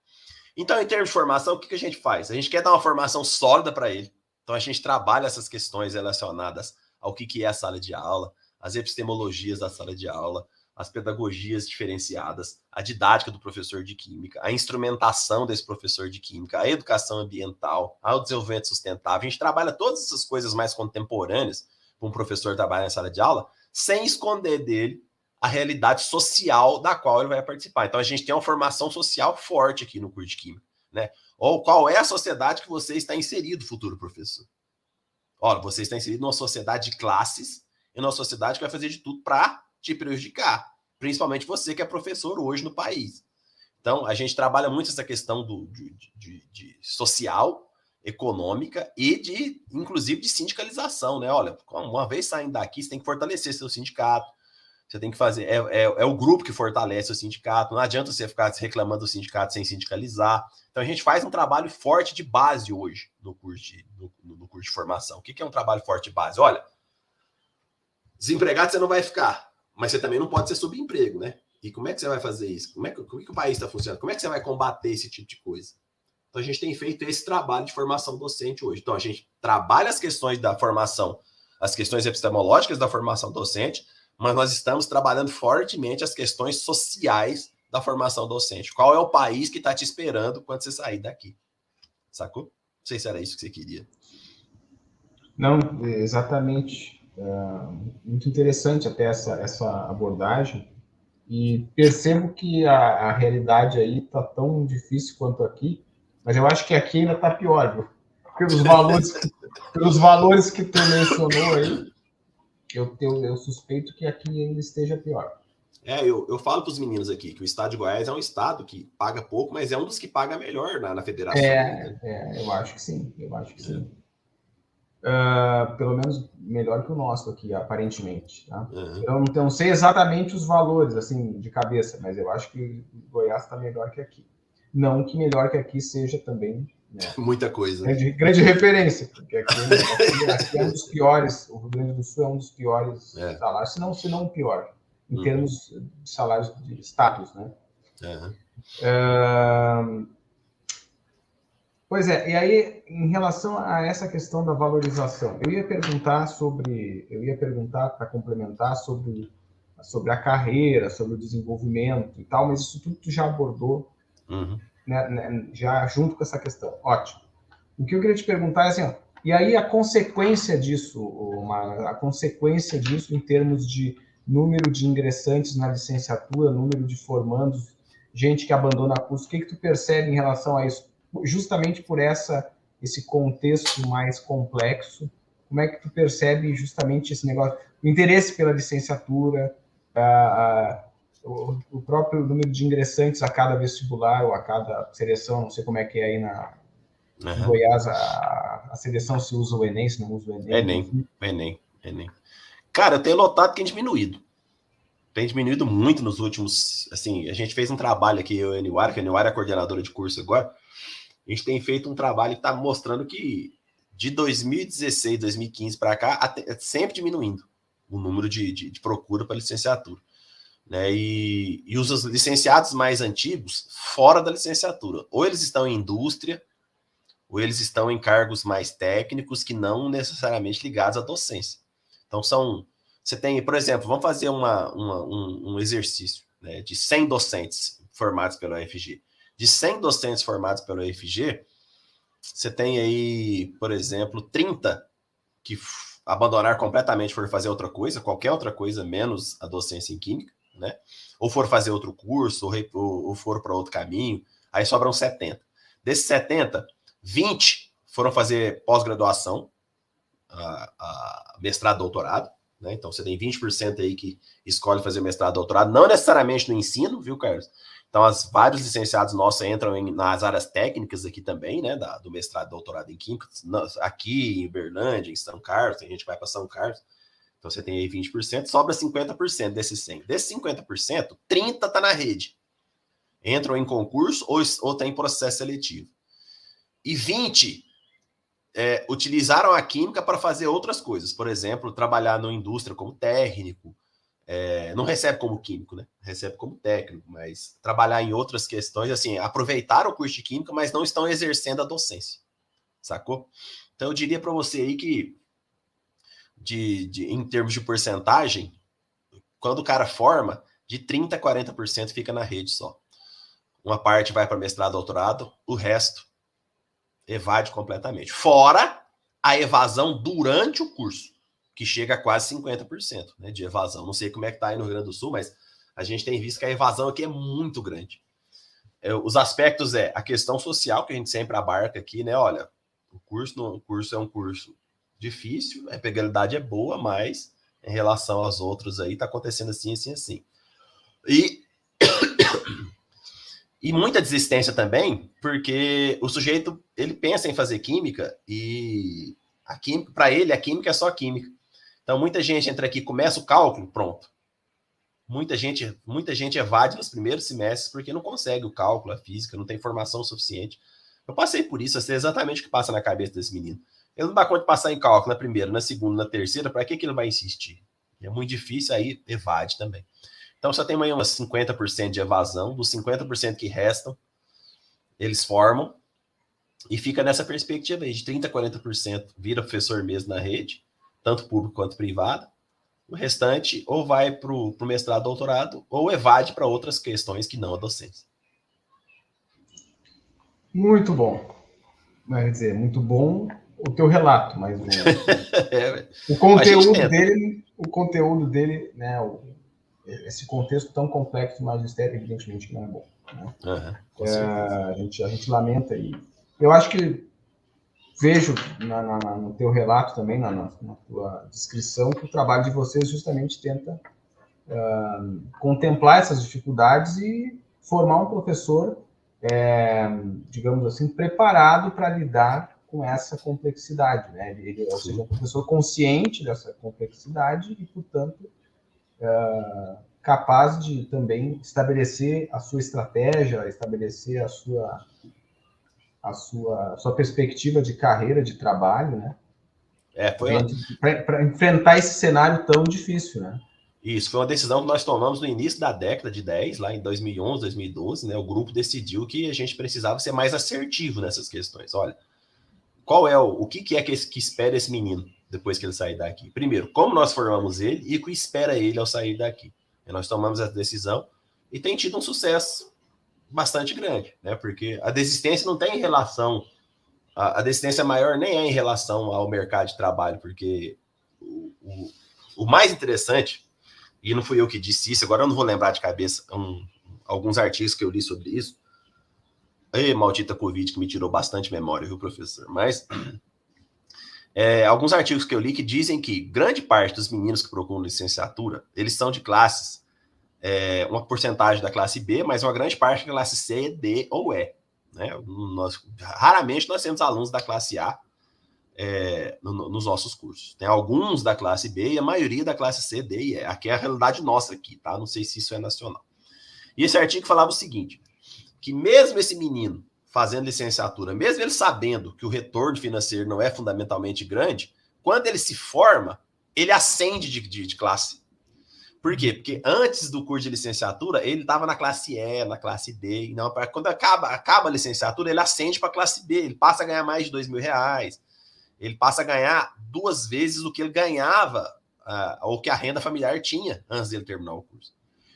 Então, em termos de formação, o que a gente faz? A gente quer dar uma formação sólida para ele. Então, a gente trabalha essas questões relacionadas ao que é a sala de aula, as epistemologias da sala de aula, as pedagogias diferenciadas, a didática do professor de química, a instrumentação desse professor de química, a educação ambiental, o desenvolvimento sustentável. A gente trabalha todas essas coisas mais contemporâneas para um professor trabalhar na sala de aula, sem esconder dele a realidade social da qual ele vai participar. Então, a gente tem uma formação social forte aqui no curso de Química, né? Ou qual é a sociedade que você está inserido, futuro professor? Olha, você está inserido numa sociedade de classes e numa sociedade que vai fazer de tudo para te prejudicar, principalmente você que é professor hoje no país. Então, a gente trabalha muito essa questão de social, econômica e inclusive de sindicalização, né? Olha, uma vez saindo daqui, você tem que fortalecer seu sindicato, você tem que fazer, é o grupo que fortalece o sindicato, não adianta você ficar reclamando do sindicato sem sindicalizar. Então a gente faz um trabalho forte de base hoje no curso de formação. O que é um trabalho forte de base? Olha, desempregado você não vai ficar, mas você também não pode ser subemprego, né? E como é que você vai fazer isso? Como é que o país está funcionando? Como é que você vai combater esse tipo de coisa? Então a gente tem feito esse trabalho de formação docente hoje. Então a gente trabalha as questões da formação, as questões epistemológicas da formação docente, mas nós estamos trabalhando fortemente as questões sociais da formação docente. Qual é o país que está te esperando quando você sair daqui? Sacou? Não sei se era isso que você queria. Não, exatamente. Muito interessante até essa abordagem. E percebo que a realidade aí está tão difícil quanto aqui, mas eu acho que aqui ainda está pior, viu? Pelos valores que tu mencionou aí, eu suspeito que aqui ainda esteja pior. Eu falo para os meninos aqui que o estado de Goiás é um estado que paga pouco, mas é um dos que paga melhor na federação ainda. Eu acho que sim, sim. Pelo menos melhor que o nosso aqui, aparentemente. Tá? Uhum. Eu não sei exatamente os valores, assim, de cabeça, mas eu acho que Goiás está melhor que aqui. Não que melhor que aqui seja também, né, muita coisa. Grande referência, porque aqui é um dos piores, o Rio Grande do Sul é um dos piores salários, se não o pior, em termos de salários de status, né? Pois é, e aí, em relação a essa questão da valorização, eu ia perguntar para complementar sobre a carreira, sobre o desenvolvimento e tal, mas isso tudo tu já abordou, né, já junto com essa questão. Ótimo. O que eu queria te perguntar é assim, ó, e aí a consequência disso em termos de número de ingressantes na licenciatura, número de formandos, gente que abandona curso, o que tu percebe em relação a isso? Justamente por esse contexto mais complexo, como é que tu percebe justamente esse negócio, o interesse pela licenciatura, o próprio número de ingressantes a cada vestibular ou a cada seleção, não sei como é que é aí em Goiás, a seleção se usa o Enem, se não usa o Enem. Enem. Cara, eu tenho notado que tem diminuído. Tem diminuído muito nos últimos... Assim, a gente fez um trabalho aqui, eu e a Niwara, que a Niwara é coordenadora de curso agora. A gente tem feito um trabalho que está mostrando que de 2016, 2015 para cá, sempre diminuindo o número de procura para licenciatura. Né? E os licenciados mais antigos, fora da licenciatura. Ou eles estão em indústria, ou eles estão em cargos mais técnicos que não necessariamente ligados à docência. Então, você tem, por exemplo, vamos fazer um exercício, né, de 100 docentes formados pela UFG. De 100 docentes formados pela UFG, você tem aí, por exemplo, 30 que abandonar completamente, for fazer outra coisa, qualquer outra coisa, menos a docência em química, né? Ou for fazer outro curso, ou for para outro caminho, aí sobram 70. Desses 70, 20 foram fazer pós-graduação, mestrado, doutorado, né? Então você tem 20% aí que escolhe fazer mestrado, doutorado, não necessariamente no ensino, viu, Carlos? Então, vários licenciados nossos entram nas áreas técnicas aqui também, né? Do mestrado e doutorado em Química, aqui em Uberlândia, em São Carlos, tem gente que vai para São Carlos. Então, você tem aí 20%, sobra 50% desses 100. Desses 50%, 30% está na rede. Entram em concurso ou tem processo seletivo. E 20% utilizaram a química para fazer outras coisas. Por exemplo, trabalhar na indústria como técnico. Não recebe como químico, né? Recebe como técnico, mas trabalhar em outras questões, assim, aproveitaram o curso de química, mas não estão exercendo a docência, sacou? Então, eu diria para você aí que, em termos de porcentagem, quando o cara forma, de 30% a 40% fica na rede só. Uma parte vai para mestrado, doutorado, o resto evade completamente. Fora a evasão durante o curso, que chega a quase 50%, né, de evasão. Não sei como é que está aí no Rio Grande do Sul, mas a gente tem visto que a evasão aqui é muito grande. Os aspectos a questão social, que a gente sempre abarca aqui, né? Olha, o curso é um curso difícil, a pegabilidade é boa, mas em relação aos outros aí, está acontecendo assim, assim, assim. E muita desistência também, porque o sujeito, ele pensa em fazer química e para ele, a química é só química. Então, muita gente entra aqui, começa o cálculo, pronto. Muita gente evade nos primeiros semestres porque não consegue o cálculo, a física, não tem formação suficiente. Eu passei por isso, eu sei exatamente o que passa na cabeça desse menino. Ele não dá conta de passar em cálculo na primeira, na segunda, na terceira, para que ele vai insistir? É muito difícil, aí evade também. Então, só tem aí umas 50% de evasão, dos 50% que restam, eles formam, e fica nessa perspectiva aí, de 30% a 40% vira professor mesmo na rede, tanto público quanto privado. O restante ou vai para o mestrado, doutorado, ou evade para outras questões que não a docência. Muito bom. Quer dizer, muito bom o teu relato, mas o conteúdo dele, né, esse contexto tão complexo do magistério, evidentemente que não é bom. Né? A gente lamenta e eu acho que vejo no teu relato também, na tua descrição, que o trabalho de vocês justamente tenta contemplar essas dificuldades e formar um professor, digamos assim, preparado para lidar com essa complexidade, né? Ou seja, um professor consciente dessa complexidade e, portanto, capaz de também estabelecer a sua estratégia, estabelecer a sua perspectiva de carreira, de trabalho, né? Para enfrentar esse cenário tão difícil, né? Isso, foi uma decisão que nós tomamos no início da década de 10, lá em 2011, 2012, né? O grupo decidiu que a gente precisava ser mais assertivo nessas questões. Olha, qual é o que é que espera esse menino depois que ele sair daqui? Primeiro, como nós formamos ele e o que espera ele ao sair daqui? E nós tomamos essa decisão e tem tido um sucesso bastante grande, né? Porque a desistência não tem relação, a desistência maior nem é em relação ao mercado de trabalho, porque o mais interessante, e não fui eu que disse isso, agora eu não vou lembrar de cabeça alguns artigos que eu li sobre isso. Ei, maldita Covid, que me tirou bastante memória, viu, professor? Mas alguns artigos que eu li que dizem que grande parte dos meninos que procuram licenciatura, eles são de classes, uma porcentagem da classe B, mas uma grande parte da classe C, D ou E. Né? Raramente nós temos alunos da classe A nos nossos cursos. Tem alguns da classe B e a maioria da classe C, D e E. Aqui é a realidade nossa aqui, tá? Não sei se isso é nacional. E esse artigo falava o seguinte, que mesmo esse menino fazendo licenciatura, mesmo ele sabendo que o retorno financeiro não é fundamentalmente grande, quando ele se forma, ele ascende de classe. Por quê? Porque antes do curso de licenciatura, ele estava na classe E, na classe D. E não, quando acaba a licenciatura, ele ascende para a classe B, ele passa a ganhar mais de R$2.000, ele passa a ganhar 2 vezes o que ele ganhava, ou que a renda familiar tinha antes dele terminar o curso.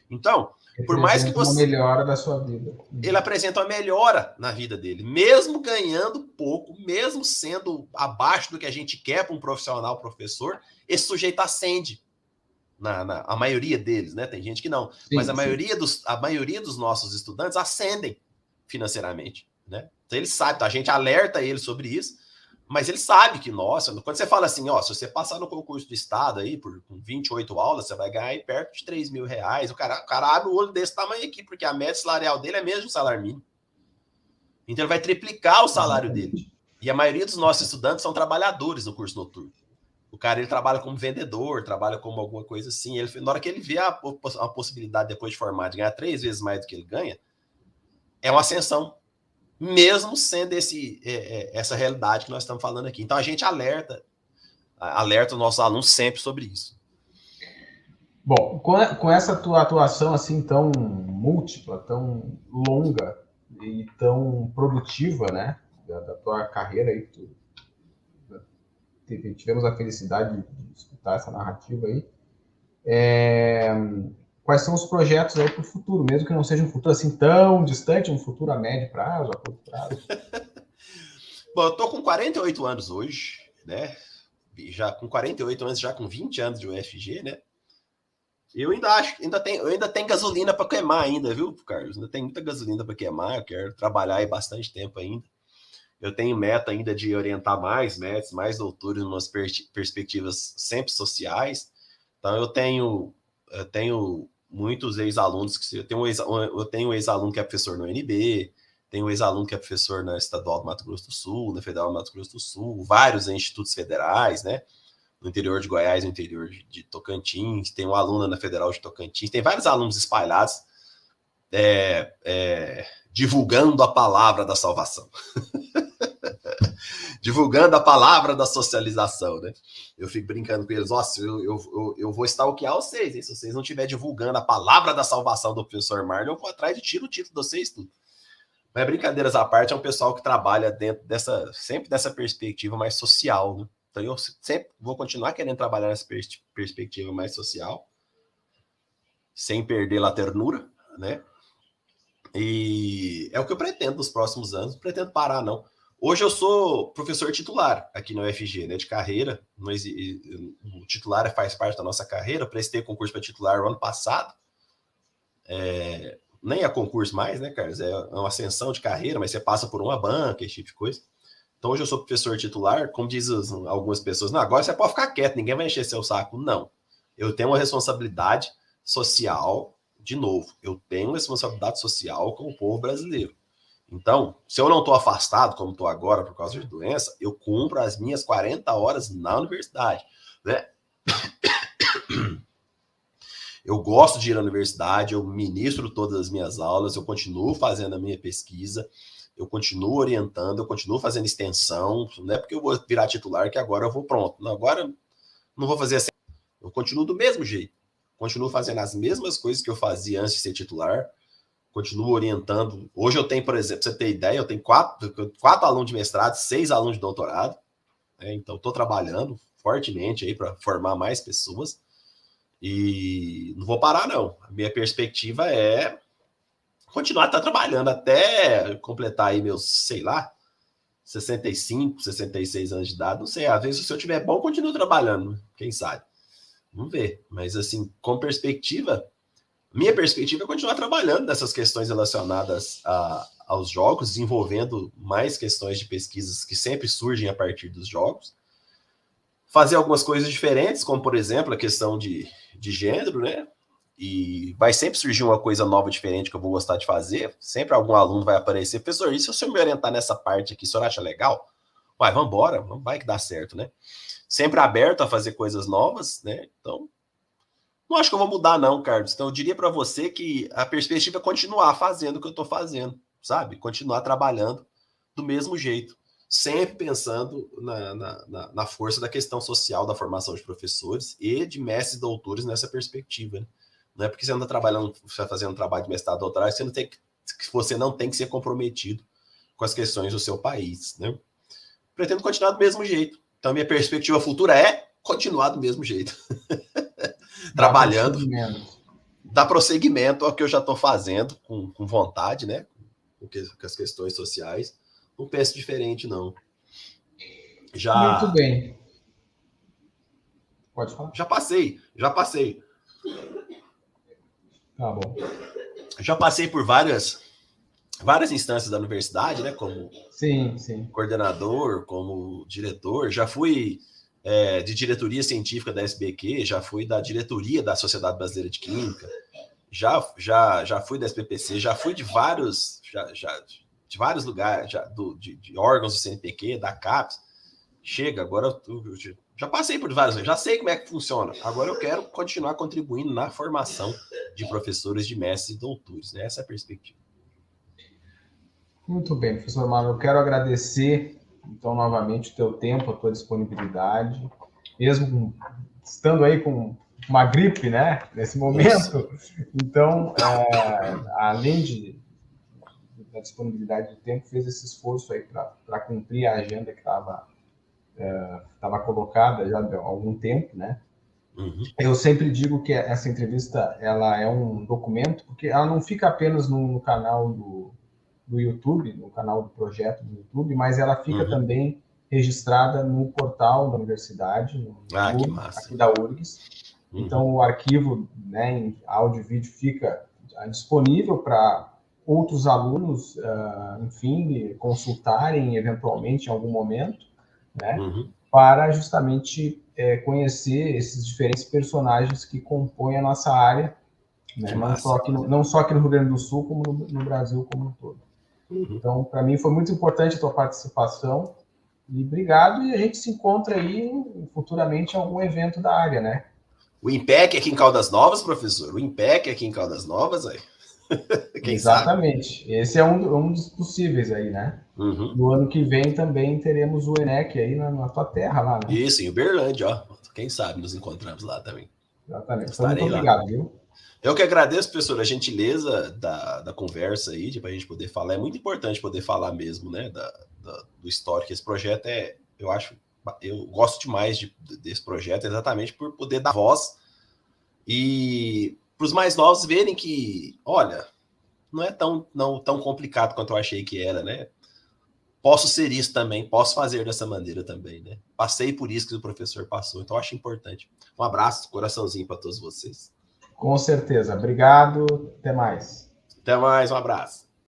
Então, por mais que você... uma melhora da sua vida. Ele apresenta uma melhora na vida dele, mesmo ganhando pouco, mesmo sendo abaixo do que a gente quer para um profissional professor, esse sujeito ascende. A maioria deles, né? Tem gente que não. Sim, mas a maioria dos nossos estudantes ascendem financeiramente, né? Então ele sabe, a gente alerta ele sobre isso, mas ele sabe que, nossa, quando você fala assim, se você passar no concurso do estado aí com 28 aulas, você vai ganhar aí perto de R$3.000. O cara abre o olho desse tamanho aqui, porque a média salarial dele é mesmo o salário mínimo. Então ele vai triplicar o salário dele. E a maioria dos nossos estudantes são trabalhadores no curso noturno. O cara, ele trabalha como vendedor, trabalha como alguma coisa assim. Na hora que ele vê a possibilidade, depois de formar, de ganhar 3 vezes mais do que ele ganha, é uma ascensão, mesmo sendo essa realidade que nós estamos falando aqui. Então, a gente alerta os nossos alunos sempre sobre isso. Bom, com essa tua atuação assim tão múltipla, tão longa e tão produtiva, né, da tua carreira aí, tivemos a felicidade de escutar essa narrativa aí. Quais são os projetos aí para o futuro, mesmo que não seja um futuro assim tão distante, um futuro a médio prazo, a curto prazo? Bom, eu estou com 48 anos hoje, né? Já com 48 anos, já com 20 anos de UFG, né? Eu ainda tenho gasolina para queimar ainda, viu, Carlos? Ainda tem muita gasolina para queimar, eu quero trabalhar aí bastante tempo ainda. Eu tenho meta ainda de orientar mais mestres, mais doutores em umas perspectivas sempre sociais. Então, eu tenho muitos ex-alunos. Eu tenho um ex-aluno que é professor no UNB, tenho um ex-aluno que é professor na Estadual do Mato Grosso do Sul, na Federal do Mato Grosso do Sul, vários institutos federais, né? No interior de Goiás, no interior de Tocantins, tem um aluno na Federal de Tocantins, tem vários alunos espalhados divulgando a palavra da salvação. Divulgando a palavra da socialização, né? Eu fico brincando com eles, nossa, eu vou stalkear vocês, hein? Se vocês não estiverem divulgando a palavra da salvação do professor Marlon, eu vou atrás de tiro o título de vocês tudo. Mas brincadeiras à parte, é um pessoal que trabalha dentro sempre dessa perspectiva mais social, né? Então eu sempre vou continuar querendo trabalhar nessa perspectiva mais social, sem perder a ternura, né? E é o que eu pretendo nos próximos anos, não pretendo parar, não. Hoje eu sou professor titular aqui na UFG, né, de carreira. O titular faz parte da nossa carreira. Eu prestei concurso para titular no ano passado. Nem é concurso mais, né, Carlos? É uma ascensão de carreira, mas você passa por uma banca, esse tipo de coisa. Então hoje eu sou professor titular. Como dizem algumas pessoas, não, agora você pode ficar quieto, ninguém vai encher seu saco. Não. Eu tenho uma responsabilidade social, de novo, eu tenho responsabilidade social com o povo brasileiro. Então, se eu não estou afastado, como estou agora por causa de doença, eu cumpro as minhas 40 horas na universidade, né? Eu gosto de ir à universidade, eu ministro todas as minhas aulas, eu continuo fazendo a minha pesquisa, eu continuo orientando, eu continuo fazendo extensão, não é porque eu vou virar titular que agora eu vou pronto. Não, agora não vou fazer assim. Eu continuo do mesmo jeito. Continuo fazendo as mesmas coisas que eu fazia antes de ser titular, continuo orientando. Hoje eu tenho, por exemplo, pra você ter ideia, eu tenho quatro alunos de mestrado, 6 alunos de doutorado, né? Então estou trabalhando fortemente aí para formar mais pessoas e não vou parar, não. A minha perspectiva é continuar trabalhando até completar aí meus, sei lá, 65, 66 anos de idade, não sei, às vezes se eu tiver bom, continuo trabalhando, quem sabe. Vamos ver, mas assim, com perspectiva, minha perspectiva é continuar trabalhando nessas questões relacionadas aos jogos, desenvolvendo mais questões de pesquisas que sempre surgem a partir dos jogos, fazer algumas coisas diferentes, como por exemplo a questão de gênero, né? E vai sempre surgir uma coisa nova, diferente que eu vou gostar de fazer. Sempre algum aluno vai aparecer. Professor, e se o senhor me orientar nessa parte aqui, o senhor acha legal? Vai, vamos embora, vai que dá certo, né? Sempre aberto a fazer coisas novas, né? Então, não acho que eu vou mudar não, Carlos. Então, eu diria para você que a perspectiva é continuar fazendo o que eu estou fazendo, sabe? Continuar trabalhando do mesmo jeito. Sempre pensando na força da questão social da formação de professores e de mestres e doutores nessa perspectiva, né? Não é porque você anda trabalhando, fazendo um trabalho de mestrado, doutorado, você não tem que ser comprometido com as questões do seu país, né? Pretendo continuar do mesmo jeito. Então, minha perspectiva futura é continuar do mesmo jeito. Trabalhando, dar prosseguimento ao que eu já estou fazendo, com vontade, né? Com as questões sociais. Não penso diferente, não. Muito bem. Pode falar? Já passei. Tá bom. Já passei por várias instâncias da universidade, né? Como sim. coordenador, como diretor. Já fui de diretoria científica da SBQ, já fui da diretoria da Sociedade Brasileira de Química, já fui da SPPC, já fui de vários lugares, de órgãos do CNPq, da CAPES. Chega, agora eu já passei por vários, já sei como é que funciona. Agora eu quero continuar contribuindo na formação de professores, de mestres e doutores, né? Essa é a perspectiva. Muito bem, professor Mano, eu quero agradecer, então, novamente o teu tempo, a tua disponibilidade, mesmo estando aí com uma gripe, né, nesse momento. Então, além da disponibilidade de tempo, fez esse esforço aí para cumprir a agenda que estava colocada já há algum tempo, né? Uhum. Eu sempre digo que essa entrevista ela é um documento, porque ela não fica apenas no canal do YouTube, no canal do projeto do YouTube, mas ela fica também registrada no portal da universidade, que massa. aqui da URGS. Então, o arquivo, né, em áudio e vídeo fica disponível para outros alunos, enfim, consultarem eventualmente em algum momento, né, para justamente conhecer esses diferentes personagens que compõem a nossa área, né, não só aqui no Rio Grande do Sul, como no Brasil como um todo. Então, para mim, foi muito importante a tua participação. E obrigado, e a gente se encontra aí futuramente em algum evento da área, né? O IMPEC aqui em Caldas Novas, professor? O IMPEC aqui em Caldas Novas, aí. Exatamente. Sabe? Esse é um dos possíveis aí, né? No ano que vem também teremos o ENEC aí na tua terra lá, né? Isso, em Uberlândia, ó. Quem sabe nos encontramos lá também. Exatamente. Então, muito obrigado, viu? Eu que agradeço, professor, a gentileza da conversa aí, para a gente poder falar. É muito importante poder falar mesmo, né, do histórico. Esse projeto eu gosto demais desse projeto, exatamente por poder dar voz e para os mais novos verem que, olha, não é tão complicado quanto eu achei que era, né? Posso ser isso também, posso fazer dessa maneira também, né? Passei por isso que o professor passou, então eu acho importante. Um abraço, coraçãozinho para todos vocês. Com certeza. Obrigado. Até mais. Até mais, um abraço.